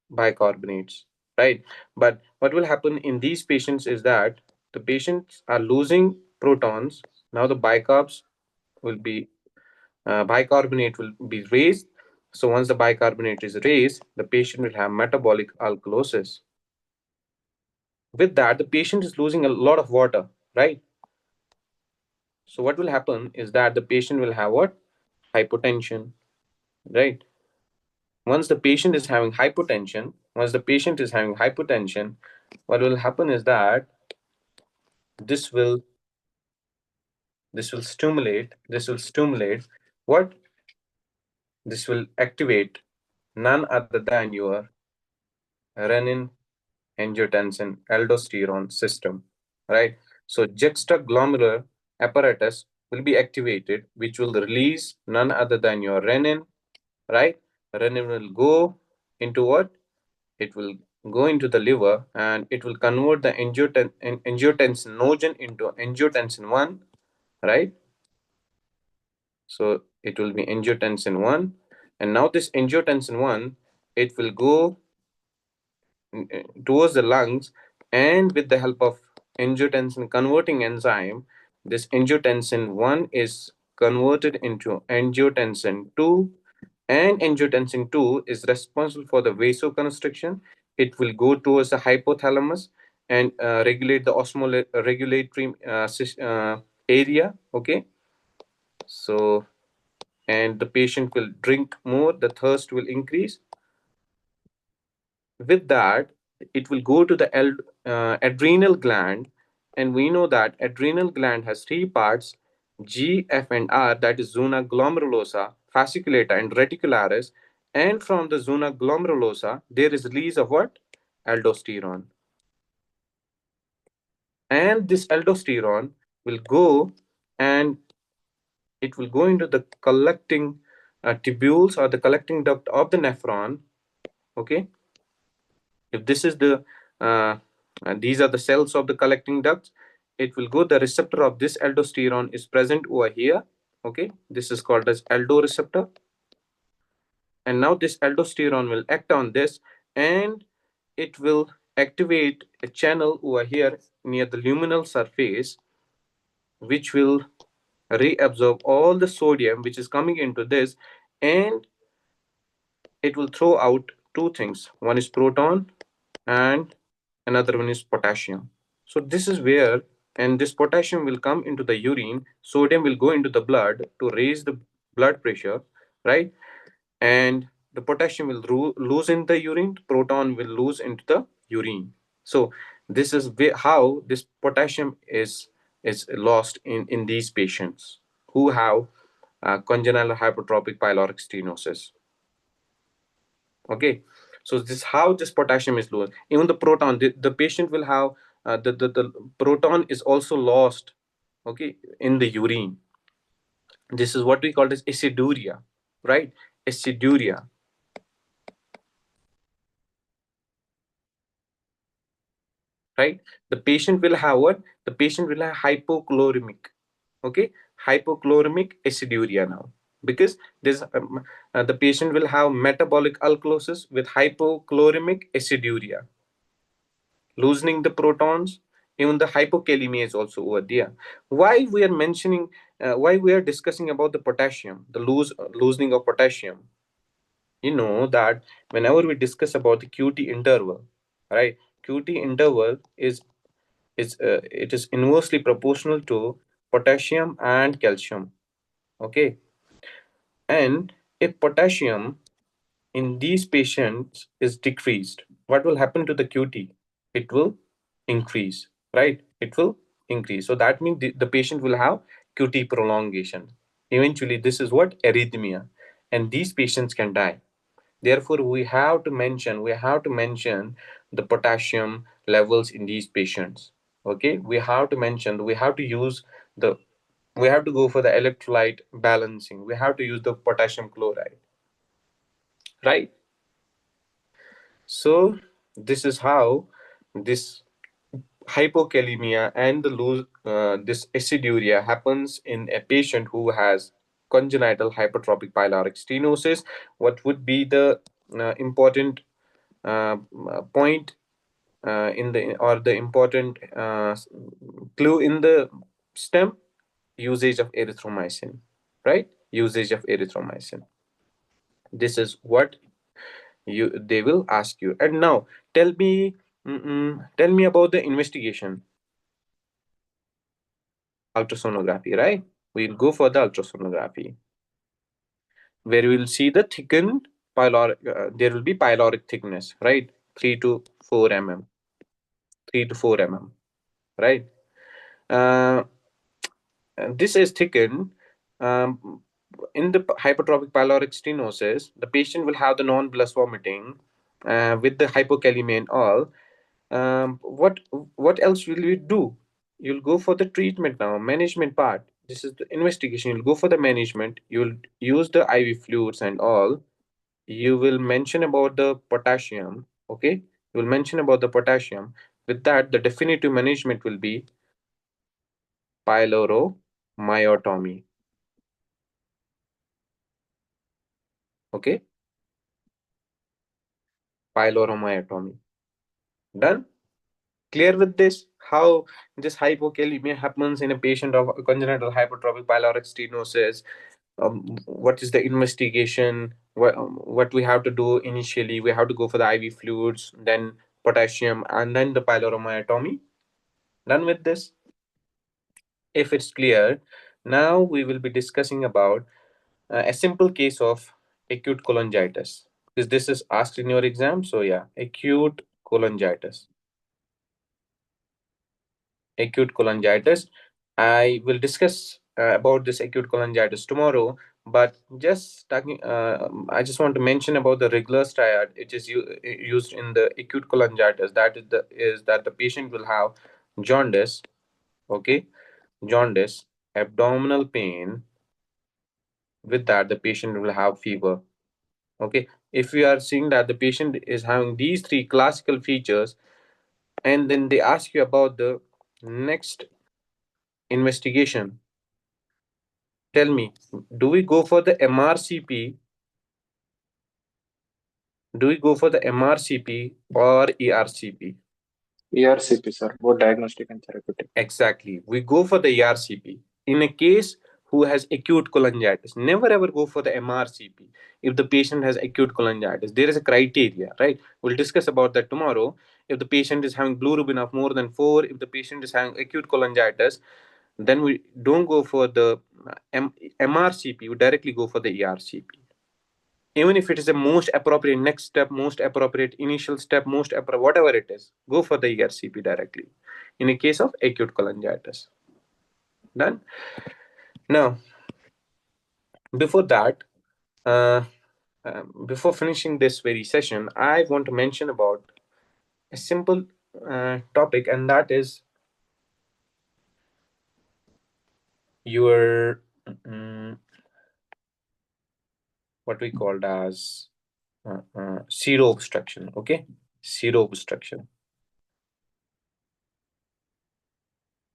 bicarbonates, right? But what will happen in these patients is that the patients are losing protons. Now the bicarbonate will be raised. So once the bicarbonate is raised, the patient will have metabolic alkalosis. With that, the patient is losing a lot of water, right? So what will happen is that the patient will have what? Hypotension, right? Once the patient is having hypotension, what will happen is that this will this will stimulate what? This will activate none other than your renin angiotensin aldosterone system, right? So juxtaglomerular apparatus will be activated, which will release none other than your renin, right? Renin will go into what? It will go into the liver and it will convert the angiotensinogen into angiotensin 1, right? So it will be angiotensin 1. And now this angiotensin 1, it will go towards the lungs, and with the help of angiotensin converting enzyme, this angiotensin 1 is converted into angiotensin 2, and angiotensin 2 is responsible for the vasoconstriction. It will go towards the hypothalamus and regulate the regulatory area. Okay, so and the patient will drink more, the thirst will increase. With that, it will go to the adrenal gland, and we know that adrenal gland has three parts: G, F, and R, that is zona glomerulosa, fasciculata, and reticularis. And from the zona glomerulosa, there is release of what? Aldosterone. And this aldosterone will go, and it will go into the collecting tubules or the collecting duct of the nephron. Okay, if this is the these are the cells of the collecting ducts, it will go, the receptor of this aldosterone is present over here. Okay, this is called as aldo receptor, and now this aldosterone will act on this, and it will activate a channel over here near the luminal surface, which will reabsorb all the sodium which is coming into this, and it will throw out two things: one is proton and another one is potassium. So this is where, and this potassium will come into the urine, sodium will go into the blood to raise the blood pressure, right? And the potassium will lose in the urine, proton will lose into the urine. So this is how this potassium is lost in these patients who have congenital hypertrophic pyloric stenosis. Okay, so this how this potassium is lost. Even the proton, the patient will have the proton is also lost, okay, in the urine. This is what we call as aciduria, right? Aciduria, right? The patient will have what? The patient will have hypochloremic, okay, hypochloremic aciduria now, because this the patient will have metabolic alkalosis with hypochloremic aciduria, loosening the protons. Even the hypokalemia is also over there. Why we are mentioning, why we are discussing about the potassium, the loosening of potassium? You know that whenever we discuss about the QT interval, right? QT interval is it is inversely proportional to potassium and calcium. Okay, and if potassium in these patients is decreased, what will happen to the QT? It will increase, right? It will increase. So that means the patient will have QT prolongation. Eventually, this is what? Arrhythmia. And these patients can die. Therefore, we have to mention the potassium levels in these patients. Okay, we have to mention, we have to use the, we have to go for the electrolyte balancing. We have to use the potassium chloride, right? So this is how this hypokalemia and the this aciduria happens in a patient who has congenital hypertrophic pyloric stenosis. What would be the important point in the, or the important clue in the stem? Usage of erythromycin, right? Usage of erythromycin. This is what you, they will ask you. And now tell me, tell me about the investigation. Ultrasonography, right? We'll go for the ultrasonography, where we will see the thickened pyloric, there will be pyloric thickness, right? 3 to 4 mm, 3 to 4 mm, right? uh, this is thickened. um, in the hypertrophic pyloric stenosis, the patient will have the non-blast vomiting with the hypokalemia and all. What else will you do? You'll go for the treatment now, management part. This is the investigation. You'll go for the management. You'll use the IV fluids and all. You will mention about the potassium. Okay, you will mention about the potassium. With that, the definitive management will be pyloromyotomy. Okay, pyloromyotomy. Done. Clear with this? How this hypokalemia happens in a patient of congenital hypertrophic pyloric stenosis? What is the investigation? What we have to do initially? We have to go for the IV fluids, then potassium, and then the pyloromyotomy. Done with this? If it's clear, now we will be discussing about a simple case of acute cholangitis, because this is asked in your exam. So yeah, acute cholangitis. Acute cholangitis. I will discuss about this acute cholangitis tomorrow, but just talking, I just want to mention about the regular triad, which is used in the acute cholangitis. That is that the patient will have jaundice, okay, jaundice, abdominal pain. With that, the patient will have fever. Okay, if we are seeing that the patient is having these three classical features, and then they ask you about the next investigation, tell me, do we go for the MRCP? Do we go for the MRCP or ERCP? ERCP, sir, both diagnostic and therapeutic. Exactly. We go for the ERCP. In a case who has acute cholangitis, never ever go for the MRCP. If the patient has acute cholangitis, there is a criteria, right? We'll discuss about that tomorrow. If the patient is having bilirubin of more than 4, if the patient is having acute cholangitis, then we don't go for the MRCP, we directly go for the ERCP. Even if it is the most appropriate next step, most appropriate initial step, whatever it is, go for the ERCP directly in a case of acute cholangitis. Done. Now, before that, uh, before finishing this very session, I want to mention about a simple topic, and that is your what we called as zero obstruction. Okay, zero obstruction.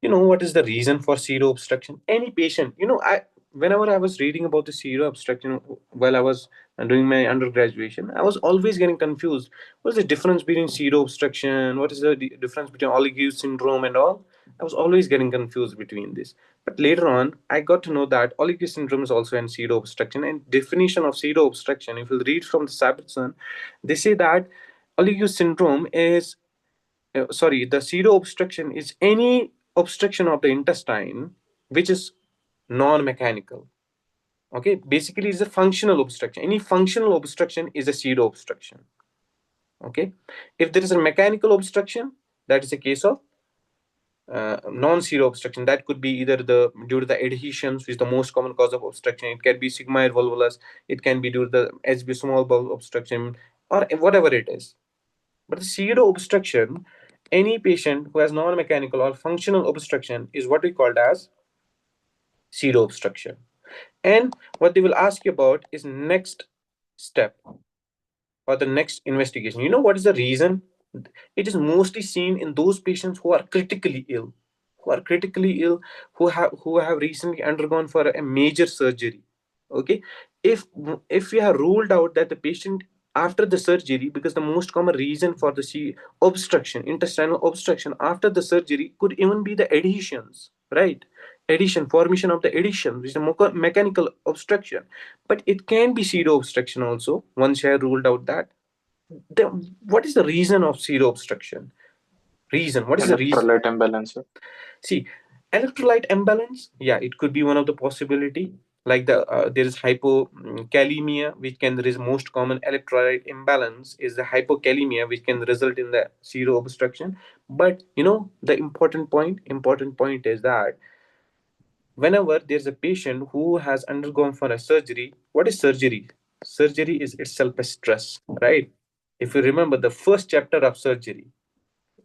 You know what is the reason for zero obstruction? Any patient, I, whenever I was reading about the zero obstruction while I was doing my undergraduation, I was always getting confused. What is the difference between zero obstruction? What is the difference between Olgius syndrome and all? I was always getting confused between this. But later on, I got to know that Olgius syndrome is also an zero obstruction. And definition of zero obstruction, if you read from the Sabitson, they say that Olgius syndrome is sorry, the zero obstruction is any obstruction of the intestine which is non-mechanical. Okay, basically it's a functional obstruction. Any functional obstruction is a zero obstruction. Okay, if there is a mechanical obstruction, that is a case of non-zero obstruction. That could be either the due to the adhesions, which is the most common cause of obstruction. It can be sigmoid volvulus. It can be due to the HB small bowel obstruction, or whatever it is. But the zero obstruction, any patient who has non-mechanical or functional obstruction is what we called as zero obstruction. And what they will ask you about is next step or the next investigation. You know what is the reason? It is mostly seen in those patients who are critically ill, who have recently undergone for a major surgery. Okay, if if we have ruled out that the patient after the surgery, because the most common reason for the obstruction, intestinal obstruction after the surgery, could even be the adhesions, right? Adhesion, formation of the adhesion, which is a mechanical obstruction, but it can be pseudo obstruction also. Once you have ruled out that, the, what is the reason of zero obstruction? Reason. What is the reason? Electrolyte imbalance, sir. See, electrolyte imbalance. Yeah, it could be one of the possibility. Like there is hypokalemia, which can there is most common electrolyte imbalance is the hypokalemia, which can result in the zero obstruction. But the important point is that whenever there's a patient who has undergone for a surgery, what is surgery? Surgery is itself a stress, right? If you remember the first chapter of surgery,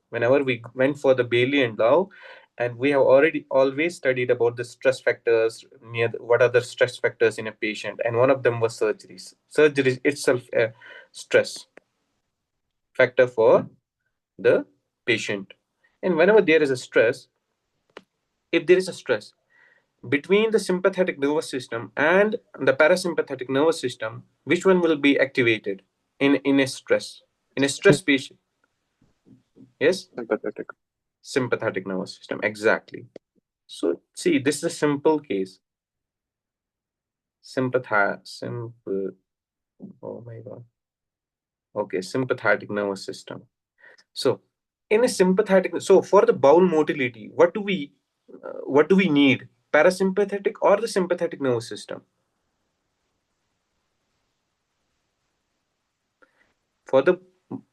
whenever we went for the Bayesian law, and we have already always studied about the stress factors, what are the stress factors in a patient, and one of them was surgeries. Surgery is itself a stress factor for the patient. And whenever there is a stress, if there is a stress between the sympathetic nervous system and the parasympathetic nervous system, which one will be activated in a stress patient? Yes, Sympathetic. sympathetic nervous system, exactly. So see, this is a simple case. Oh my god. Okay, sympathetic nervous system. So in a sympathetic, so for the bowel motility, what do we need? Parasympathetic or the sympathetic nervous system? For the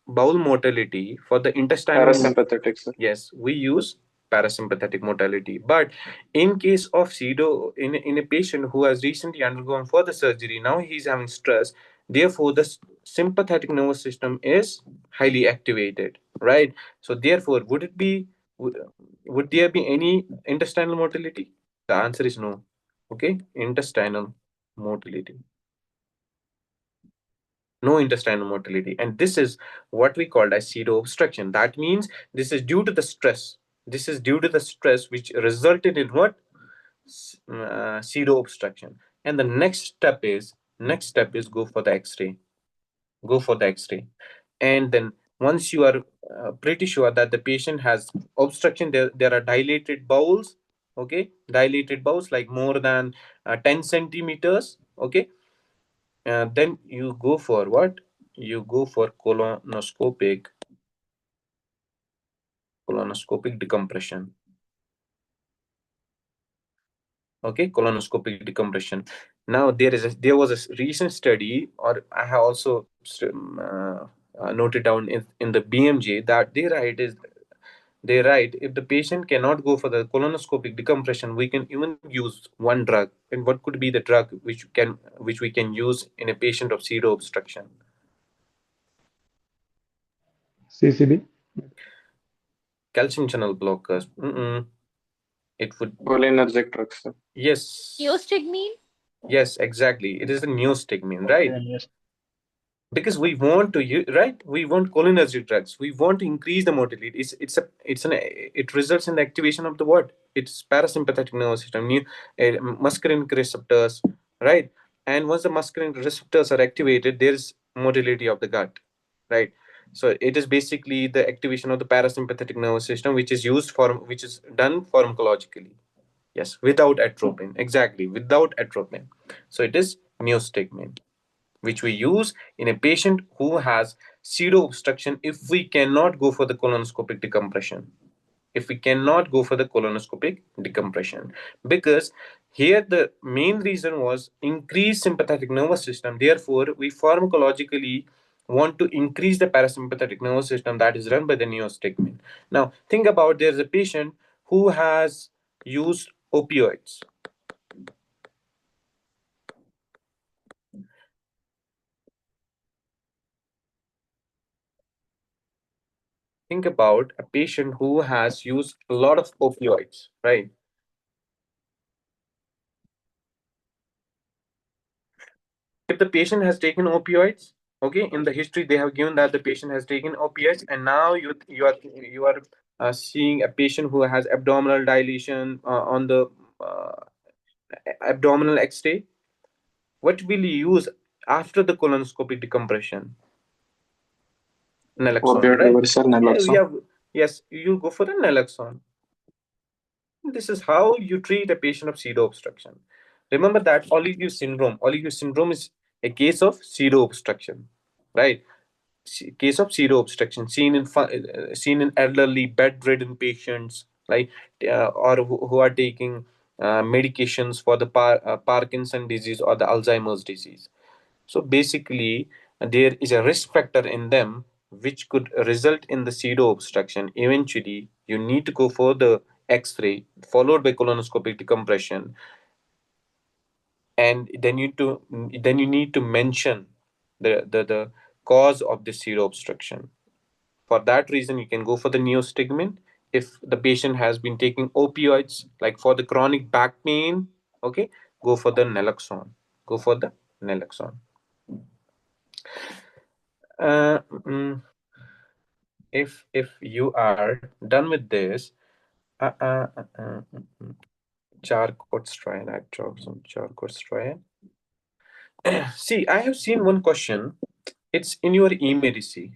bowel motility, for the intestinal Parasympathetic, sir. yes, we use parasympathetic motility. But in case of pseudo, in a patient who has recently undergone for the surgery, now he's having stress, therefore the sympathetic nervous system is highly activated, right? So therefore, would, would there be any intestinal motility? The answer is no. Okay, intestinal motility, no intestinal motility. And this is what we called as pseudo obstruction. That means this is due to the stress. This is due to the stress which resulted in what? Pseudo obstruction. And the next step is go for the x-ray. Go for the x-ray. And then once you are pretty sure that the patient has obstruction, there are dilated bowels. Okay, dilated bowels like more than 10 centimeters. Okay, then you go for what? You go for colonoscopic decompression. Okay, colonoscopic decompression. Now there was a recent study, or I have also noted down in the BMJ that they write if the patient cannot go for the colonoscopic decompression, we can even use one drug. And what could be the drug which we can use in a patient of zero obstruction? CCB. Calcium channel blockers. It would. Cholinergic drugs, sir. Yes. Neostigmine? Yes, exactly. It is the neostigmine, right? Yes. Because we want to use, right? We want cholinergic drugs. We want to increase the motility. It results in the activation of the what? It's parasympathetic nervous system, muscarinic receptors, right? And once the muscarinic receptors are activated, there is motility of the gut, right? So it is basically the activation of the parasympathetic nervous system, which is done pharmacologically. Yes, without atropine. Exactly, without atropine. So it is neostigmine, which we use in a patient who has pseudo obstruction if we cannot go for the colonoscopic decompression. If we cannot go for the colonoscopic decompression, because here the main reason was increased sympathetic nervous system. Therefore, we pharmacologically want to increase the parasympathetic nervous system that is run by the neostigmine. Now, think about there's a patient who has used opioids? Think about a patient who has used a lot of opioids, right? If the patient has taken opioids, okay, in the history they have given that the patient has taken opioids, and now you are seeing a patient who has abdominal dilation on the uh, abdominal X-ray. What will you use after the colonoscopic decompression? Naloxone, Opioid right? reversal, Yeah, we naloxone. have. Yes, you go for the naloxone. This is how you treat a patient of pseudo obstruction. Remember that Olivia syndrome. Olivia syndrome is a case of pseudo obstruction, right? Case of pseudo obstruction seen in elderly bedridden patients, like or who are taking medications for the Parkinson disease or the Alzheimer's disease. So basically, there is a risk factor in them which could result in the pseudo obstruction. Eventually, you need to go for the X-ray followed by colonoscopic decompression, and then you need to mention the cause of the pseudo obstruction. For that reason, you can go for the neostigmine. If the patient has been taking opioids, like for the chronic back pain, okay, go for the naloxone. Go for the naloxone. Uh, mm, if you are done with this, uh, uh, uh, uh, mm, Charcot Strian, I dropped some Charcot Strian. See, I have seen one question. It's in your eMedicine.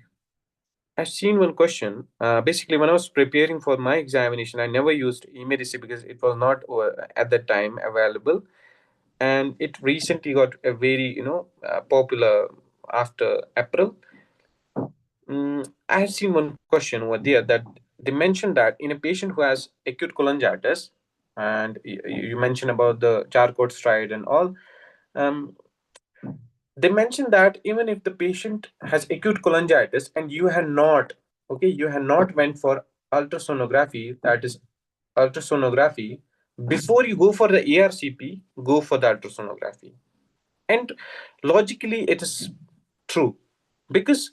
I've seen one question. Basically, when I was preparing for my examination, I never used eMedicine because it was not at that time available, and it recently got a very popular after April. I have seen one question over there that they mentioned that in a patient who has acute cholangitis, and you mentioned about the Charcot stride and all. Um, they mentioned that even if the patient has acute cholangitis and you had not went for ultrasonography, that is ultrasonography, before you go for the ARCP, go for the ultrasonography. And logically, it is true, because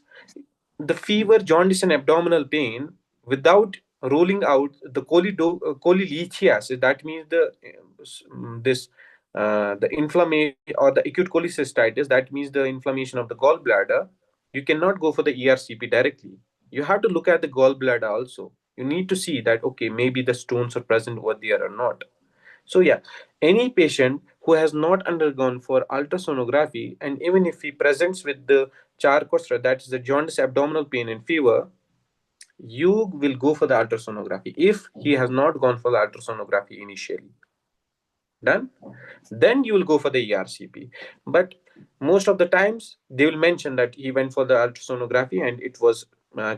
the fever, jaundice, and abdominal pain without rolling out the cholelithiasis, that means the inflammation or the acute cholecystitis, that means the inflammation of the gallbladder. You cannot go for the ERCP directly. You have to look at the gallbladder also. You need to see that, okay, maybe the stones are present over there or not. So yeah, any patient who has not undergone for ultrasonography, and even if he presents with the Charcot, that is the jaundice, abdominal pain, and fever, you will go for the ultrasonography if he has not gone for the ultrasonography initially. Done. Then you will go for the ERCP. But most of the times they will mention that he went for the ultrasonography and it was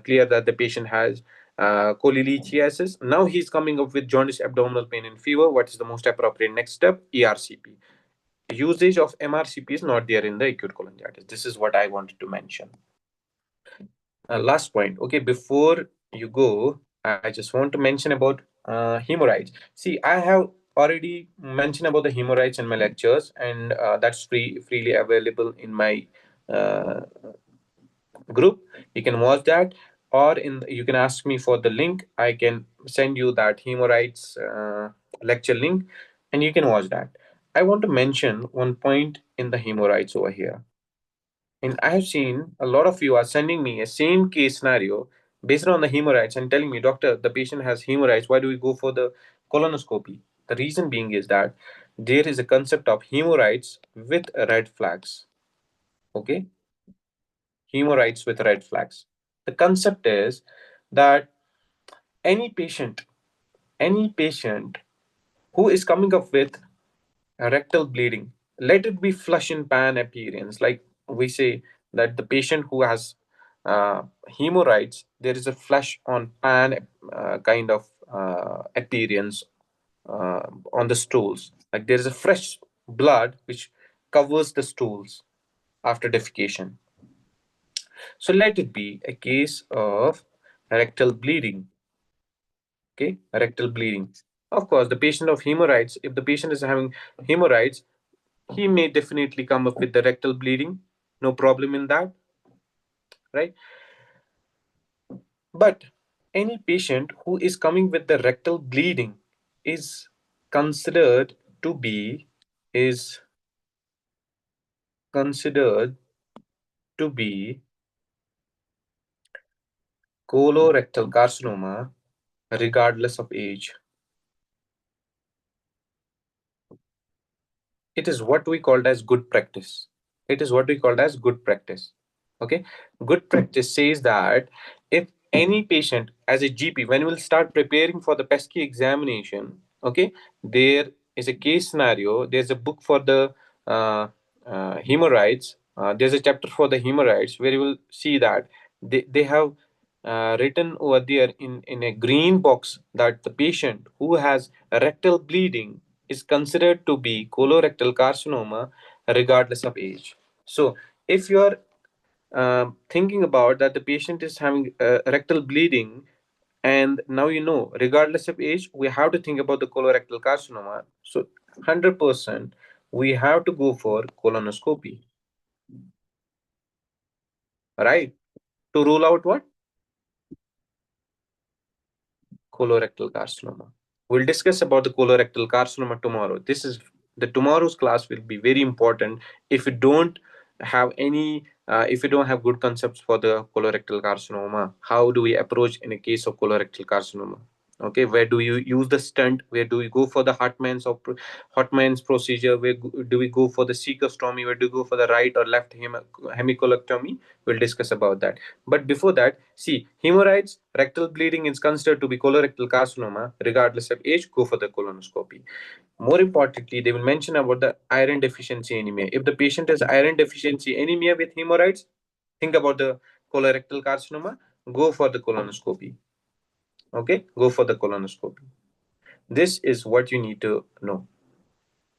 clear that the patient has cholelithiasis. Now he's coming up with jaundice, abdominal pain, and fever. What is the most appropriate next step? ERCP. Usage of MRCP is not there in the acute cholangitis. This is what I wanted to mention. Last point. Okay, before you go, I just want to mention about hemorrhoids. See, I have already mentioned about the hemorrhoids in my lectures, and that's freely available in my uh, group. You can watch that, or you can ask me for the link. I can send you that hemorrhoids lecture link, and you can watch that. I want to mention one point in the hemorrhoids over here. And I have seen a lot of you are sending me a same case scenario based on the hemorrhoids and telling me, doctor, the patient has hemorrhoids. Why do we go for the colonoscopy? The reason being is that there is a concept of hemorrhoids with red flags. Okay? Hemorrhoids with red flags. The concept is that any patient, any patient who is coming up with rectal bleeding, let it be flush and pan appearance. Like we say that the patient who has hemorrhoids, there is a flush on pan kind of appearance on the stools. Like there is a fresh blood which covers the stools after defecation. So let it be a case of rectal bleeding. Okay, rectal bleeding. Of course, the patient of hemorrhoids, if the patient is having hemorrhoids, he may definitely come up with the rectal bleeding. No problem in that, right? But any patient who is coming with the rectal bleeding is considered to be is considered to be colorectal carcinoma regardless of age. It is what we called as good practice. It is what we called as good practice. Okay, good practice says that if any patient, as a GP, when we'll start preparing for the pesky examination, okay, there is a case scenario. There's a book for the hemorrhoids. There's a chapter for the hemorrhoids where you will see that they have written over there in a green box that the patient who has rectal bleeding is considered to be colorectal carcinoma regardless of age. So, if you are thinking about that the patient is having rectal bleeding, and now you know, regardless of age, we have to think about the colorectal carcinoma. So, 100% we have to go for colonoscopy, right? To rule out what? Colorectal carcinoma. We'll discuss about the colorectal carcinoma tomorrow. This is the tomorrow's class will be very important. If you don't have any, if you don't have good concepts for the colorectal carcinoma, how do we approach in a case of colorectal carcinoma? Okay, where do you use the stent? Where do we go for the Hartmann's procedure? Where do we go for the cecostomy? Where do we go for the right or left hemicolectomy? We'll discuss about that. But before that, see, hemorrhoids, rectal bleeding is considered to be colorectal carcinoma. Regardless of age, go for the colonoscopy. More importantly, they will mention about the iron deficiency anemia. If the patient has iron deficiency anemia with hemorrhoids, think about the colorectal carcinoma, go for the colonoscopy. Okay, go for the colonoscopy. This is what you need to know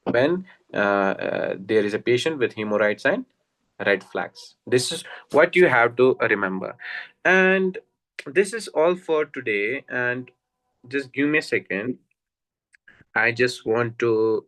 when there is a patient with hemorrhoids and red flags. This is what you have to remember. And this is all for today. And just give me a second. I just want to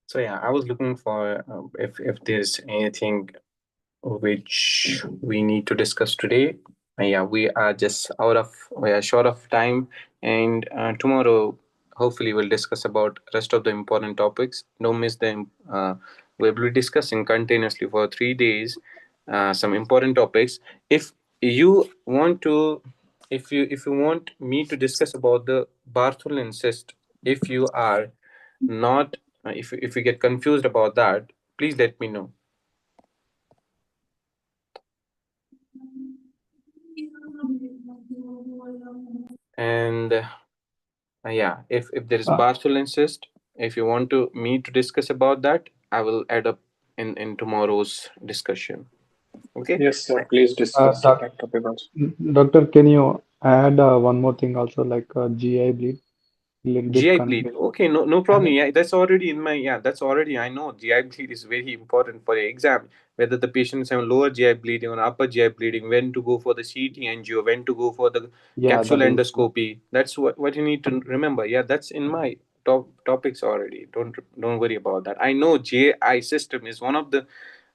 So yeah, I was looking for if there's anything which we need to discuss today. Yeah, we are short of time, and tomorrow hopefully we'll discuss about rest of the important topics. Don't miss them. We'll be discussing continuously for 3 days some important topics. If you want to, if you want me to discuss about the Bartholin cyst, if you are not, if you get confused about that, please let me know. And yeah, if there is Uh, Bartholin cyst, if you want to me to discuss about that, I will add up in tomorrow's discussion. Okay. Yes, sir. Please discuss that topic also. Doctor, can you add one more thing also, like GI bleed? Little bit GI bleed. confused. Okay, no problem. Yeah, that's already in my, yeah, that's already, I know GI bleed is very important for your exam. Whether the patients have lower GI bleeding or upper GI bleeding, when to go for the CT angio, when to go for the Yeah, capsule that is. endoscopy. That's what you need to remember. Yeah, that's in my topics already. Don't worry about that. I know GI system is one of the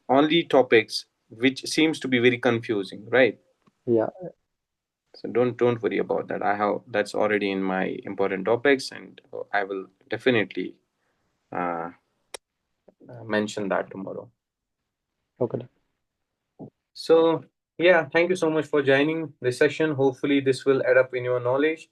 only topics which seems to be very confusing, right? Yeah, So don't worry about that. I have that's already in my important topics, and I will definitely uh, mention that tomorrow. okay. So yeah, thank you so much for joining this session. Hopefully, this will add up in your knowledge.